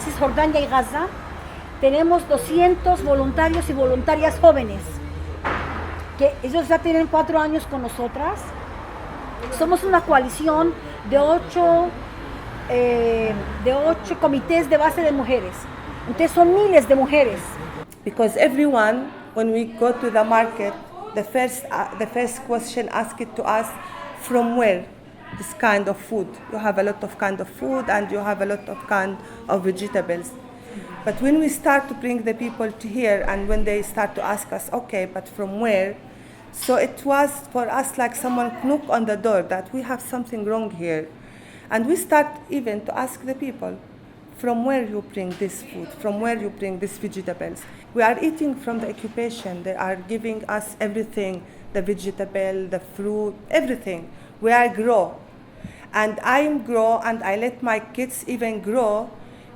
Cisjordania y Gaza, tenemos 200 voluntarios y voluntarias jóvenes, que ellos ya tienen 4 años con nosotras. Somos una coalición de 8 comités de base de mujeres. Entonces son miles de mujeres. Because everyone, when we go to the market, the first question asked to us, from where this kind of food? You have a lot of kind of food and you have a lot of kind of vegetables. But when we start to bring the people to here, and when they start to ask us, okay, but from where? So it was for us like someone knock on the door that we have something wrong here. And we start even to ask the people, from where you bring this food, from where you bring these vegetables. We are eating from the occupation. They are giving us everything, the vegetable, the fruit, everything. We are grow. And I grow, and I let my kids even grow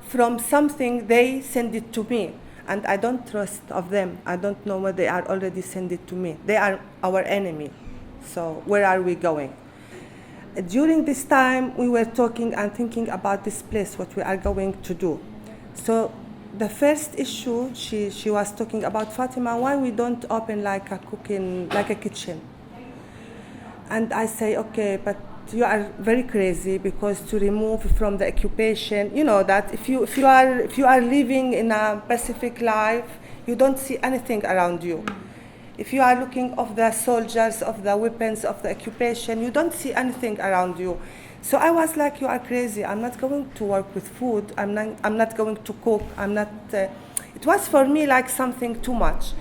from something they send it to me. And I don't trust of them. I don't know what they are already send it to me. They are our enemy. So where are we going? During this time, we were talking and thinking about this place, what we are going to do. So the first issue, she was talking about, Fatima, why we don't open like a kitchen? And I say, okay, but you are very crazy, because to remove from the occupation, you know that if you are living in a pacific life, you don't see anything around you. If you are looking of the soldiers, of the weapons of the occupation, you don't see anything around you. So I was like, you are crazy. I'm not going to work with food. I'm not going to cook. It was for me like something too much.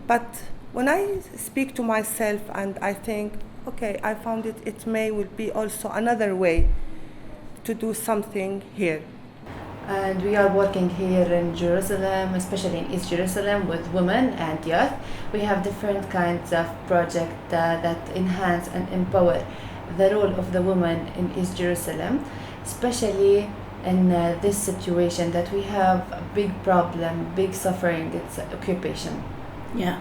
But when I speak to myself and I think, okay, I found it will be also another way to do something here. And we are working here in Jerusalem, especially in East Jerusalem, with women and youth. We have different kinds of projects that enhance and empower the role of the woman in East Jerusalem, especially in this situation that we have a big problem, big suffering, it's occupation. Yeah.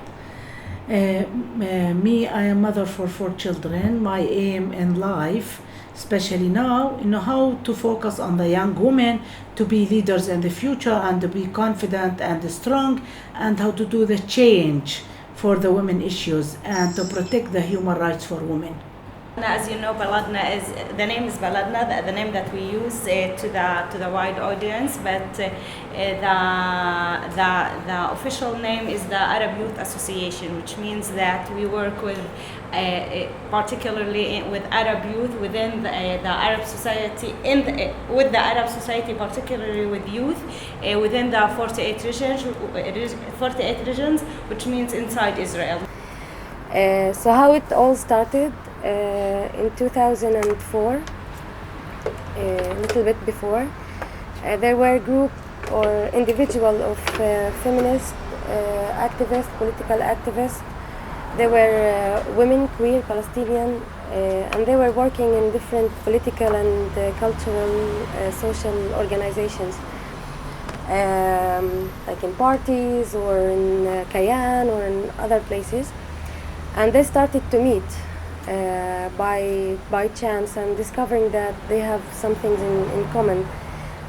Me, I am mother for 4 children. My aim in life, especially now, how to focus on the young women to be leaders in the future and to be confident and strong, and how to do the change for the women issues and to protect the human rights for women. As you know, Baladna is the name is Baladna, the name that we use to the wide audience, but the official name is the Arab Youth Association, which means that we work with particularly with Arab youth within the Arab society, with the Arab society, particularly with youth within the 48 regions, which means inside Israel. So how it all started in 2004, a little bit before, there were a group or individual of feminist activists, political activists. They were women, queer, Palestinian, and they were working in different political and cultural, social organizations, like in parties or in Kayan or in other places. And they started to meet by chance and discovering that they have some things in common.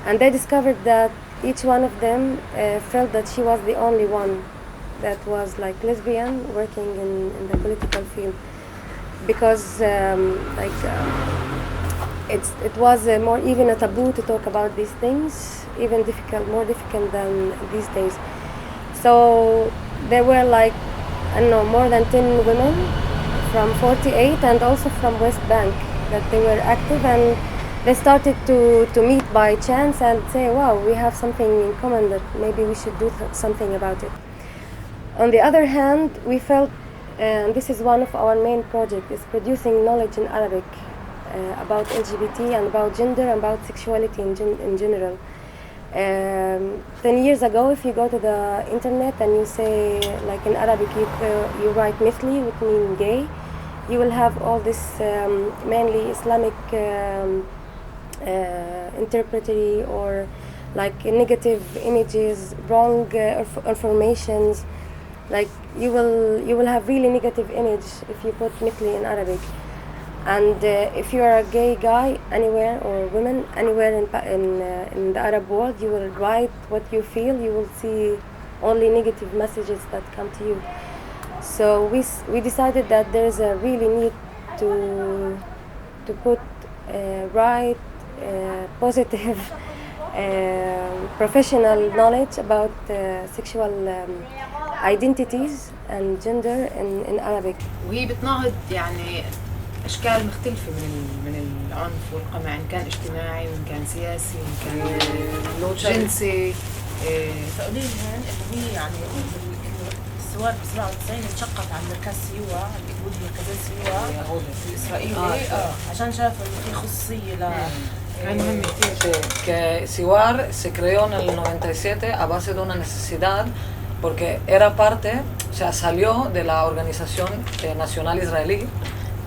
And they discovered that each one of them felt that she was the only one that was like lesbian working in the political field, because it was more even a taboo to talk about these things, even more difficult than these days. So there were like, I don't know, more than 10 women from 48 and also from West Bank that they were active, and they started to meet by chance and say, wow, we have something in common that maybe we should do something about it. On the other hand, we felt, and this is one of our main projects, is producing knowledge in Arabic about LGBT and about gender and about sexuality in general. 10 years ago, if you go to the internet and you say, like in Arabic, you write mithli, which means gay, you will have all this mainly Islamic interpretary or like negative images, wrong informations. Like you will have really negative image if you put mithli in Arabic. And if you are a gay guy anywhere or woman anywhere in the Arab world, you will write what you feel. You will see only negative messages that come to you. So we decided that there is a really need to put right, positive, professional knowledge about sexual identities and gender in Arabic. وهي بتناهض يعني أشكال مختلفة من العنف والقمع، إن كان اجتماعي وإن كان سياسي وإن كان جنسي. فقولي لهم إنه هي يعني السواد ب 97 انشقت عن مركز سيوة، اليهود مركزين سيوة الإسرائيلي عشان شافوا إنه في خصوصية ل que Siwar se creó en el 97 a base de una necesidad, porque era parte, o sea, salió de la Organización Nacional Israelí,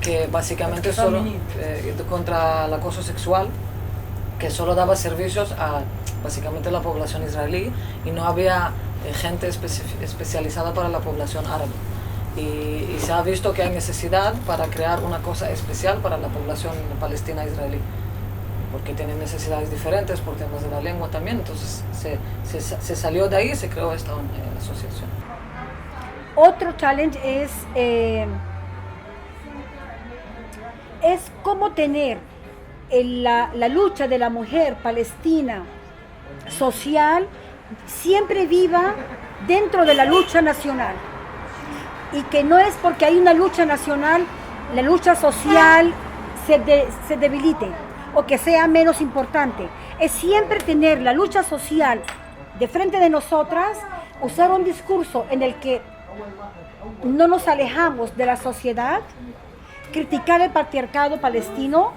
que básicamente solo contra el acoso sexual, que solo daba servicios a básicamente la población israelí y no había gente especializada para la población árabe. Y se ha visto que hay necesidad para crear una cosa especial para la población palestina israelí, porque tienen necesidades diferentes por temas de la lengua también. Entonces se salió de ahí y se creó esta asociación. Otro challenge es cómo tener la lucha de la mujer palestina social siempre viva dentro de la lucha nacional, y que no es porque hay una lucha nacional la lucha social se debilite o que sea menos importante. Es siempre tener la lucha social de frente de nosotras, usar un discurso en el que no nos alejamos de la sociedad, criticar el patriarcado palestino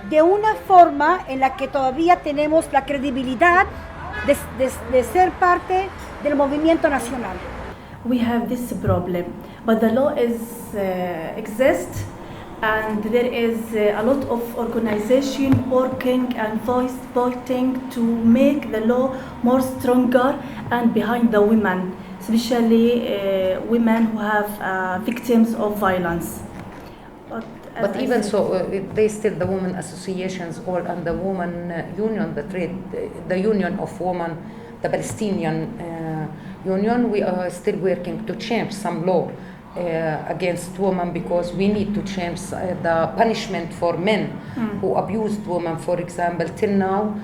de una forma en la que todavía tenemos la credibilidad de ser parte del movimiento nacional. We have this problem, but the law exists, and there is a lot of organization working and voting to make the law more stronger and behind the women, especially women who have victims of violence. But even so, they still, the women associations or and the women union, the union of women, the Palestinian union, we are still working to change some law against women, because we need to change the punishment for men who abused women, for example. Till now,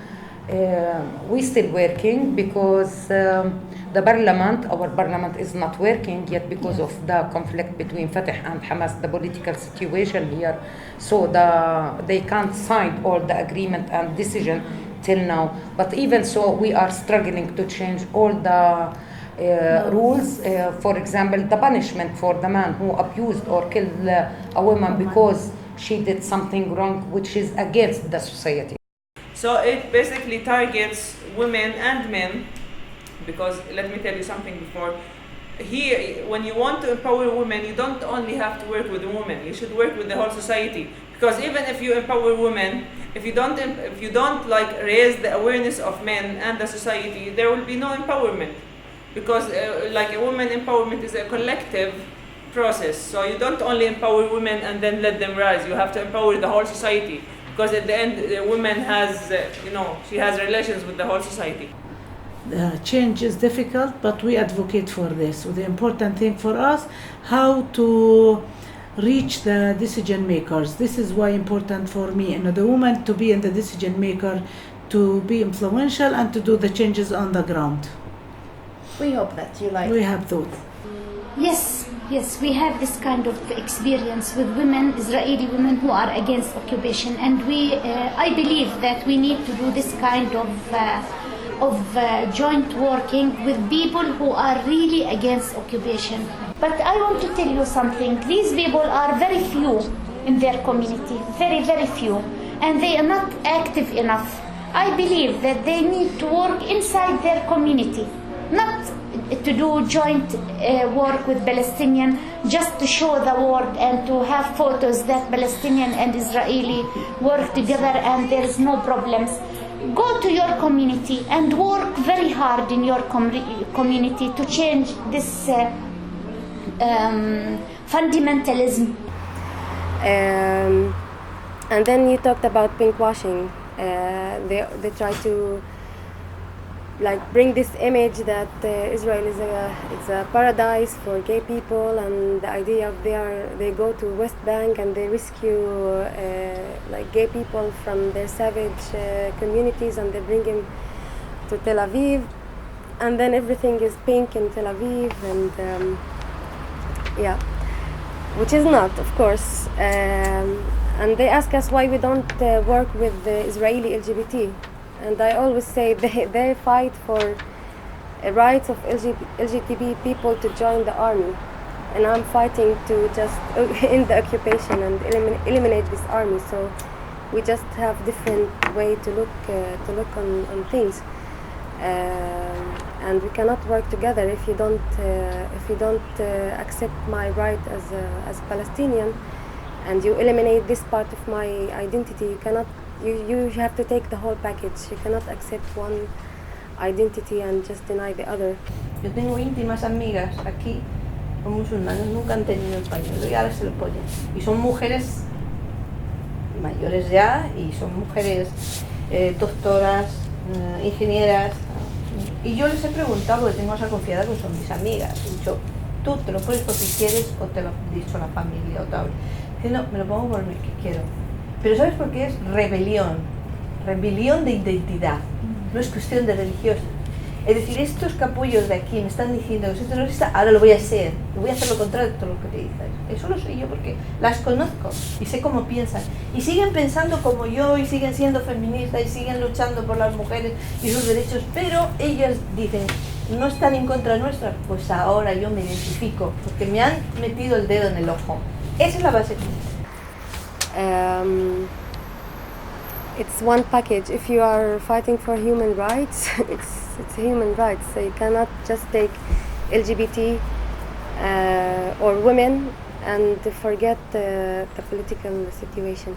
we still working because the parliament, our parliament is not working yet because of the conflict between Fatah and Hamas, the political situation here. So they can't sign all the agreement and decision till now. But even so, we are struggling to change all the rules. For example, the punishment for the man who abused or killed a woman because she did something wrong, which is against the society. So it basically targets women and men, because let me tell you something before. Here, when you want to empower women, you don't only have to work with the women, you should work with the whole society. Because even if you empower women, if you don't like raise the awareness of men and the society, there will be no empowerment. Because like a woman empowerment is a collective process. So you don't only empower women and then let them rise. You have to empower the whole society. Because at the end, the woman has, she has relations with the whole society. The change is difficult, but we advocate for this. So the important thing for us, how to reach the decision makers. This is why important for me and the woman to be in the decision maker, to be influential and to do the changes on the ground. We hope that you like. We have thought. Yes, we have this kind of experience with women, Israeli women who are against occupation, and I believe that we need to do this kind of joint working with people who are really against occupation. But I want to tell you something. These people are very few in their community, very, very few, and they are not active enough. I believe that they need to work inside their community, not to do joint work with Palestinian just to show the world and to have photos that Palestinian and Israeli work together and there is no problems. Go to your community and work very hard in your community to change this fundamentalism. And then you talked about pinkwashing. They try to bring this image that Israel is a paradise for gay people, and the idea of they go to West Bank and they rescue gay people from their savage communities and they bring them to Tel Aviv, and then everything is pink in Tel Aviv, and which is not, of course. And they ask us why we don't work with the Israeli LGBT. And I always say they fight for rights of LGBT people to join the army, and I'm fighting to just end the occupation and eliminate this army. So we just have different way to look on things, and we cannot work together if you don't accept my right as a Palestinian, and you eliminate this part of my identity. You cannot. You have to take the whole package. You cannot accept one identity and just deny the other. Yo tengo íntimas amigas aquí, son musulmanas, nunca han tenido español y ahora se lo ponen. Y son mujeres mayores ya, y son mujeres doctoras, ingenieras. Y yo les he preguntado, porque tengo esa confianza, que son mis amigas. He dicho, tú te lo pones porque quieres o te lo ha dicho la familia o tal. Dice, no, me lo pongo por que quiero. Pero ¿sabes por qué es rebelión? Rebelión de identidad, no es cuestión de religiosa. Es decir, estos capullos de aquí me están diciendo que soy terrorista, ahora lo voy a ser, y voy a hacer lo contrario de todo lo que te dices. Eso lo sé yo porque las conozco y sé cómo piensan. Y siguen pensando como yo, y siguen siendo feministas, y siguen luchando por las mujeres y sus derechos, pero ellas dicen, no están en contra nuestra, pues ahora yo me identifico, porque me han metido el dedo en el ojo. Esa es la base. it's one package. If you are fighting for human rights, it's human rights. So you cannot just take LGBT or women and forget the political situation.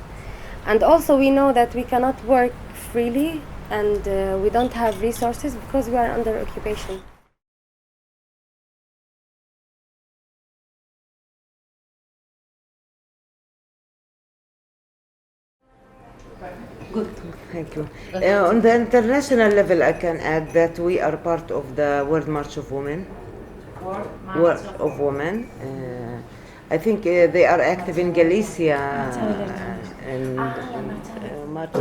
And also we know that we cannot work freely and we don't have resources because we are under occupation. Good, thank you. On the international level, I can add that we are part of the World March of Women. World of Women. I think they are active in Galicia and March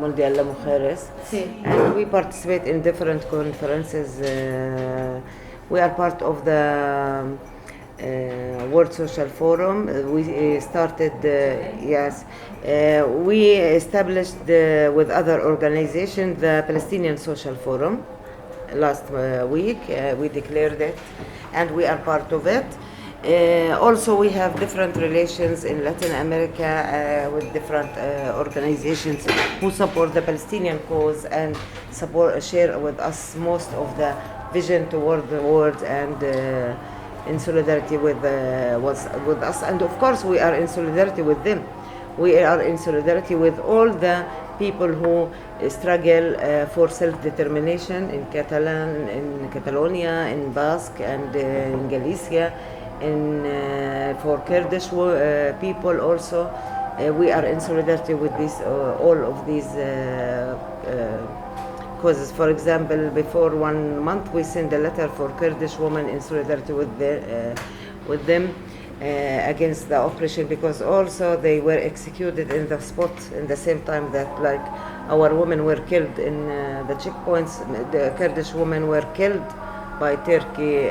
Mundial de Mujeres. And we participate in different conferences. We are part of the World Social Forum. We started, we established with other organizations the Palestinian Social Forum last week. We declared it and we are part of it. Also we have different relations in Latin America with different organizations who support the Palestinian cause and share with us most of the vision toward the world and in solidarity with us, and of course we are in solidarity with them. We are in solidarity with all the people who struggle for self-determination in Catalonia, in Basque, and in Galicia, for Kurdish people also. We are in solidarity with all of these causes. For example, before 1 month we sent a letter for Kurdish women in solidarity with them against the oppression, because also they were executed in the spot in the same time that like our women were killed in the checkpoints. The Kurdish women were killed by Turkey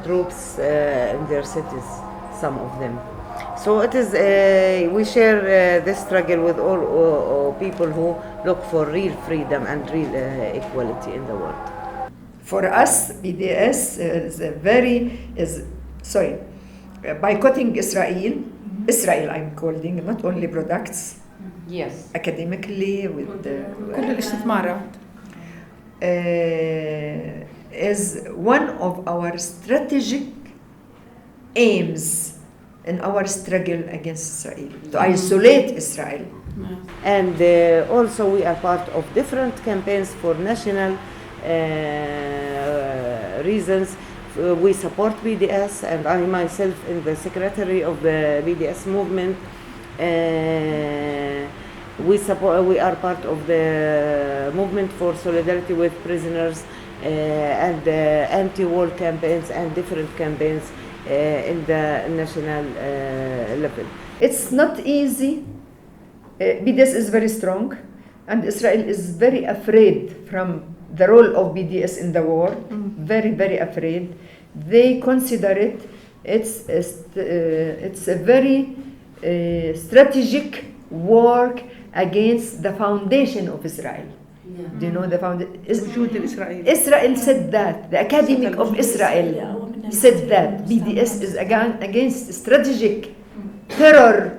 troops in their cities, some of them. So it is, we share this struggle with all people who look for real freedom and real equality in the world. For us, BDS is boycotting Israel. Israel, I'm calling, not only products. Yes. Academically, with كل الاستثمارات. Is one of our strategic aims in our struggle against Israel, to isolate Israel. And also we are part of different campaigns for national reasons. We support BDS, and I myself am the secretary of the BDS movement. We are part of the movement for solidarity with prisoners and anti-war campaigns and different campaigns in the national level. It's not easy. BDS is very strong, and Israel is very afraid from the role of BDS in the war. Very, very afraid. They consider it's a very strategic work against the foundation of Israel. Yeah. Do you know the foundation? Israel said that. The academic of Israel said that BDS is against strategic terror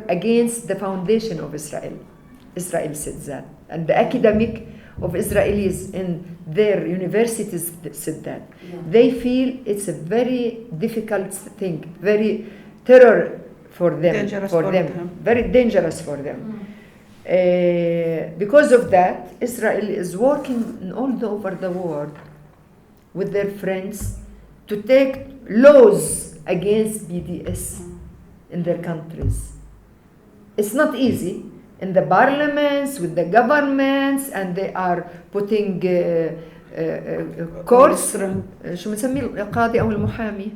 against the foundation of Israel. Israel said that. And the academic of Israelis in their universities said that. Yeah. They feel it's a very difficult thing, very terror for them, very dangerous for them. Because of that, Israel is working all over the world with their friends to take laws against BDS in their countries. It's not easy in the parliaments, with the governments, and they are putting courts, شو بنسميه القاضي أو المحامي,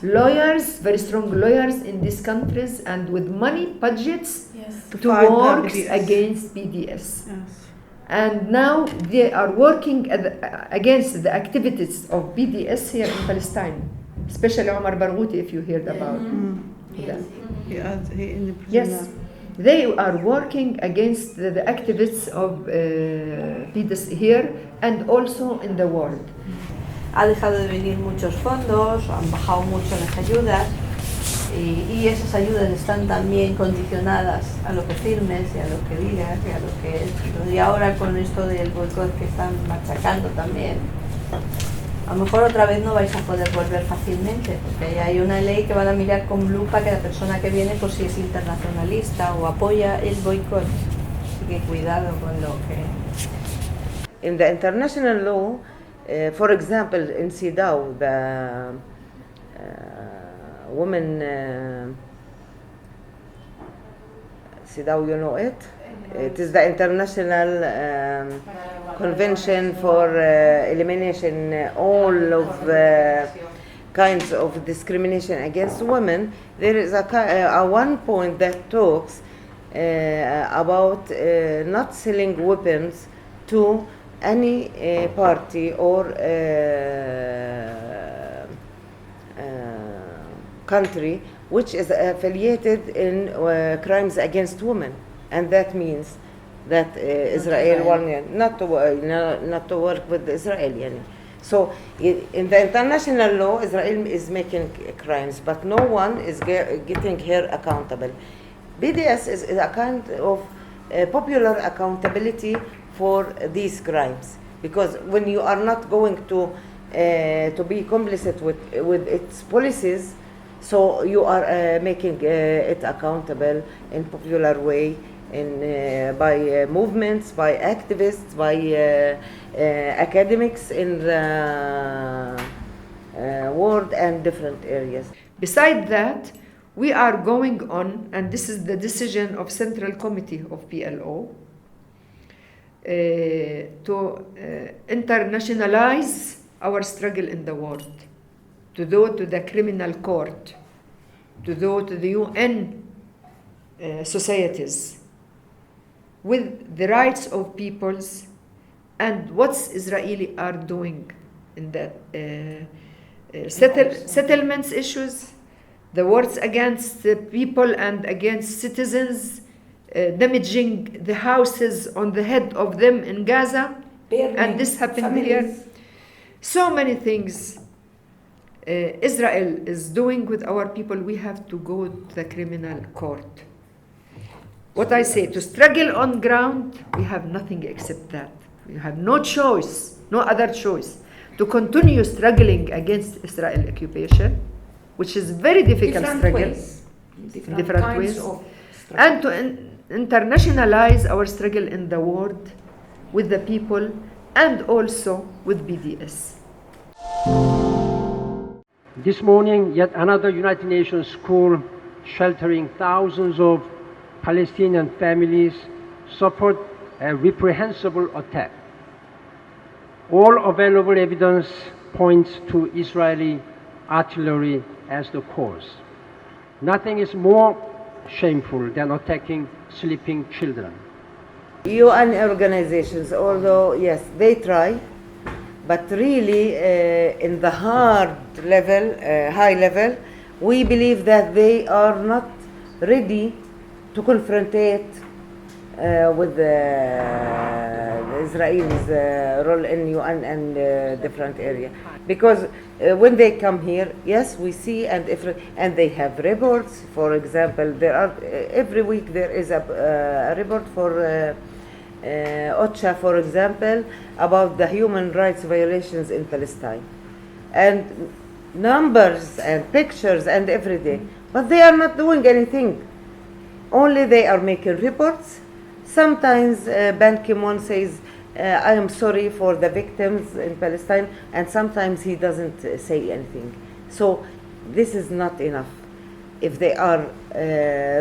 lawyers, very strong lawyers in these countries, and with money budgets to work against BDS. Yes. And now they are working against the activities of BDS here in Palestine, especially Omar Barghouti, if you heard about that. Yes. They are working against the activists of BDS here and also in the world. Ha dejado de venir muchos fondos, han bajado mucho las ayudas Y esas ayudas están también condicionadas a lo que firmes y a lo que digas y a lo que... Y ahora con esto del boicot que están machacando también, a lo mejor otra vez no vais a poder volver fácilmente, porque hay una ley que van a mirar con lupa que la persona que viene por si es internacionalista o apoya el boicot. Así que cuidado con lo que... In the international law, for example, in CEDAW, the women, CEDAW, you know it? It is the international convention for elimination all of kinds of discrimination against women. There is a one point that talks about not selling weapons to any party or country which is affiliated in crimes against women, and that means that Israel not to work with Israel. Yani. So in the international law, Israel is making crimes, but no one is getting her accountable. BDS is a kind of popular accountability for these crimes, because when you are not going to be complicit with its policies, so you are making it accountable in popular way, by movements, by activists, by academics in the world and different areas. Besides that, we are going on, and this is the decision of Central Committee of PLO, to internationalize our struggle in the world, to go to the criminal court, to go to the UN societies with the rights of peoples and what Israeli are doing in that settlements issues, the wars against the people and against citizens, damaging the houses on the head of them in Gaza, and this happened here. So many things Israel is doing with our people. We have to go to the criminal court. What I say, to struggle on ground, we have nothing except that. We have no choice, no other choice, to continue struggling against Israel occupation, which is very difficult struggle, different ways, and to internationalize our struggle in the world with the people and also with BDS. This morning, yet another United Nations school sheltering thousands of Palestinian families suffered a reprehensible attack. All available evidence points to Israeli artillery as the cause. Nothing is more shameful than attacking sleeping children. UN organizations, although yes, they try, but really in the hard level, high level, we believe that they are not ready to confrontate with the Israelis' role in UN and different area. Because when they come here, yes, we see, and they have reports. For example, there are every week there is a report for OCHA, for example, about the human rights violations in Palestine, and numbers and pictures and everything. But they are not doing anything. Only they are making reports. Sometimes Ban Ki-moon says, I am sorry for the victims in Palestine, and sometimes he doesn't say anything. So this is not enough. If they are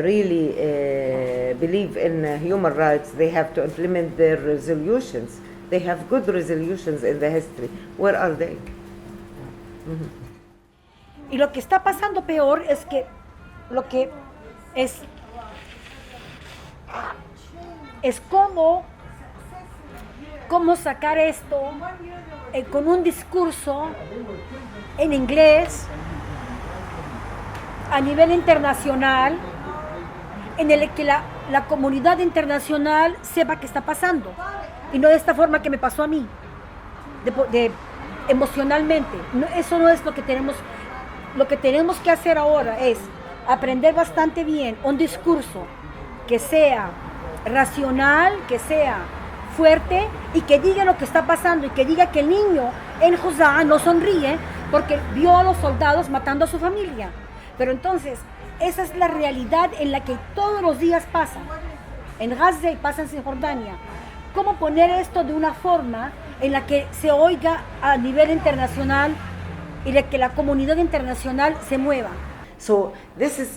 really believe in human rights, they have to implement their resolutions. They have good resolutions in the history. Where are they? Y lo que está pasando peor es que lo que es cómo sacar esto con un discurso en inglés a nivel internacional, en el que la comunidad internacional sepa qué está pasando, y no de esta forma que me pasó a mí, de emocionalmente. No, eso no es lo que tenemos. Lo que tenemos que hacer ahora es aprender bastante bien un discurso que sea racional, que sea fuerte y que diga lo que está pasando y que diga que el niño en Juzá no sonríe porque vio a los soldados matando a su familia. Pero entonces, esa es la realidad en la que todos los días pasa. En Gaza y pasa en Cisjordania. ¿Cómo poner esto de una forma en la que se oiga a nivel internacional y de que la comunidad internacional se mueva? So this is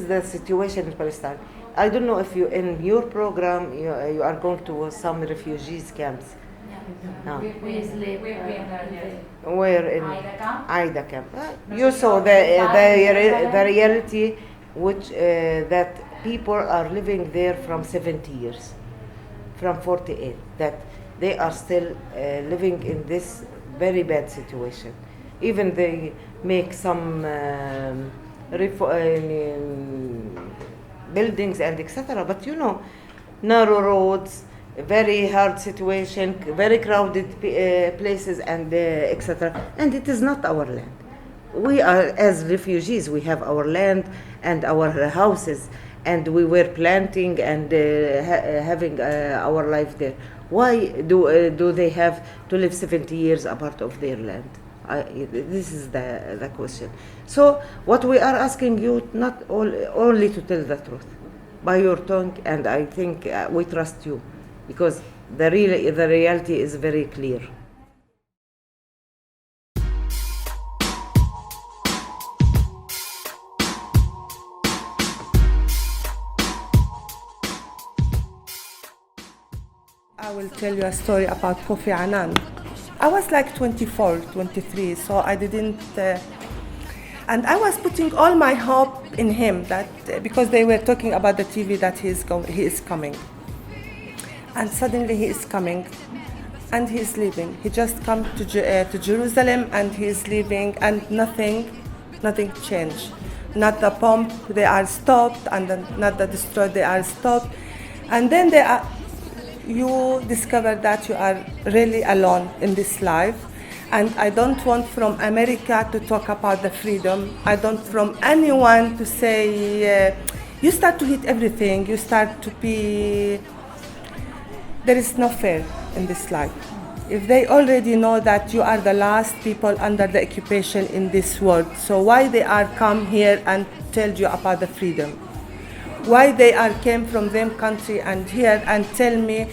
the situation in Palestine. I don't know if you in your program you are going to some refugees camps. No. Where in Aida camp? You saw the reality which that people are living there from 70 years, from 48. That they are still living in this very bad situation. Even they make some buildings and etc. But you know, narrow roads, very hard situation, very crowded places and etc. And it is not our land. We are, as refugees, we have our land and our houses, and we were planting and having our life there. Why do they have to live 70 years apart of their land? This is the question. So what we are asking you, not only to tell the truth by your tongue, and I think we trust you, because the reality is very clear. I will tell you a story about Kofi Annan. I was like 24, 23, so I didn't, and I was putting all my hope in him, that because they were talking about the TV that he is coming. And suddenly he is coming, and he is leaving. He just come to Jerusalem, and he is leaving, and nothing changed. Not the bomb, they are stopped, and not the destroy, they are stopped. And then you discover that you are really alone in this life. And I don't want from America to talk about the freedom. I don't from anyone to say, you start to hate everything, you start to be, there is no fair in this life. If they already know that you are the last people under the occupation in this world, so why they are come here and tell you about the freedom? Why they are came from them country and here and tell me,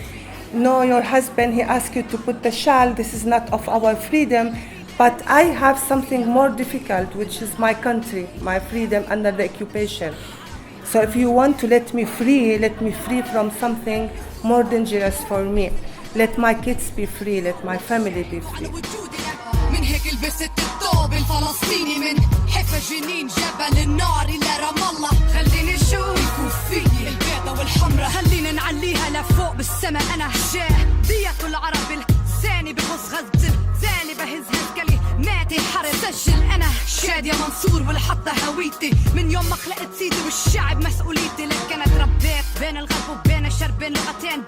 no, your husband, he asked you to put the shawl, this is not of our freedom, but I have something more difficult, which is my country, my freedom under the occupation. So if you want to let me free from something more dangerous for me. Let my kids be free, let my family be free. من هيك لبست الثوب الفلسطيني من حفا جنين جبل النار إلى رام الله. خليني أشوف الكوفية البيضة والحمرة، خلينا نعليها لفوق بالسما. أنا دية العرب الثاني بغص غزة الثاني بهز كلماتي حرب. سجل أنا شادية منصور والحطة هويتي من يوم ما خلقت سيدي والشعب مسؤوليتي. لك أنا تربيت بين الغرب وبين الشرق، بين لغتين،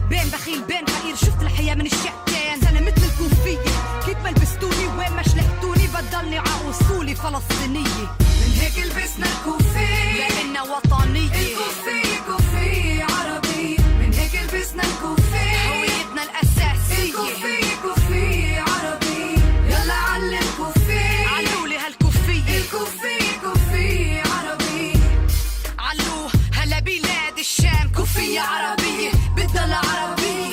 بين بخيل بين فقير. شفت الحياة من الشقتين، أنا مثل الكوفية كيف ما لبستوني وين ما شلحتوني بضلني عاوصولي فلسطينية. من هيك لبسنا الكوفية لأننا وطنية. الكوفية كوفية عربية، من هيك لبسنا الكوفية هويتنا الأساسية. الكوفية كوفية عربية، يلا علي الكوفية، علولي هالكوفية. الكوفية كوفية عربية، علو هلا بلاد الشام. كوفية عربية بتضل عربية.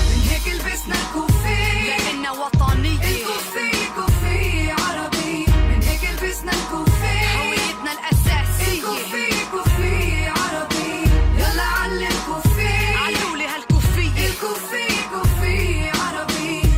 من هيك لبسنا الكوفية لأننا وطنية. الكوفية كوفية عربية، من هيك لبسنا الكوفية هويتنا الأساسية. الكوفية كوفية عربية، يلا علي الكوفية، علولي هالكوفية. الكوفية كوفية عربية،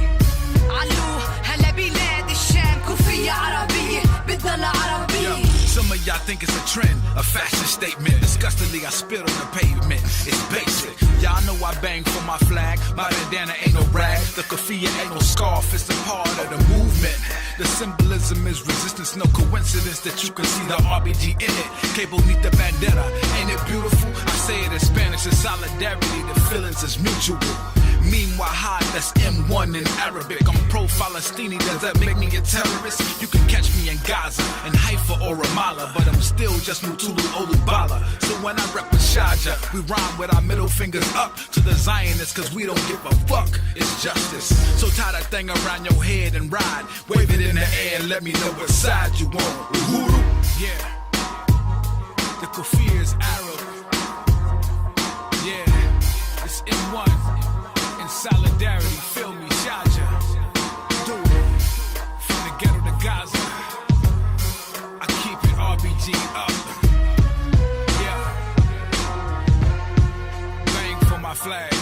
علو هلا بلاد الشام. كوفية عربية بتضل عربية. Some of y'all think it's a trend, a fashion statement. Disgustingly, I spit on the pavement. It's basic. Y'all know I bang for my flag. My bandana ain't no rag. The kafia ain't no scarf, it's a part of the movement. The symbolism is resistance, no coincidence that you can see the RBG in it. Que bonita bandera, ain't it beautiful? I say it in Spanish, it's solidarity, the feelings is mutual. Meanwhile, that's M1 in Arabic. I'm pro-Palestini, does that make me a terrorist? You can catch me in Gaza, in Haifa or Ramallah, but I'm still just Mutulu Olubala. So when I rep with Shaja, we rhyme with our middle fingers up to the Zionists, cause we don't give a fuck, it's justice. So tie that thing around your head and ride, wave it in the air and let me know what side you on. Uhuru, yeah. The kafir is Arab. Yeah, it's M1. Solidarity, feel me, Shaja. Do it. From the ghetto to Gaza, I keep it RBG up. Yeah. Bang for my flag.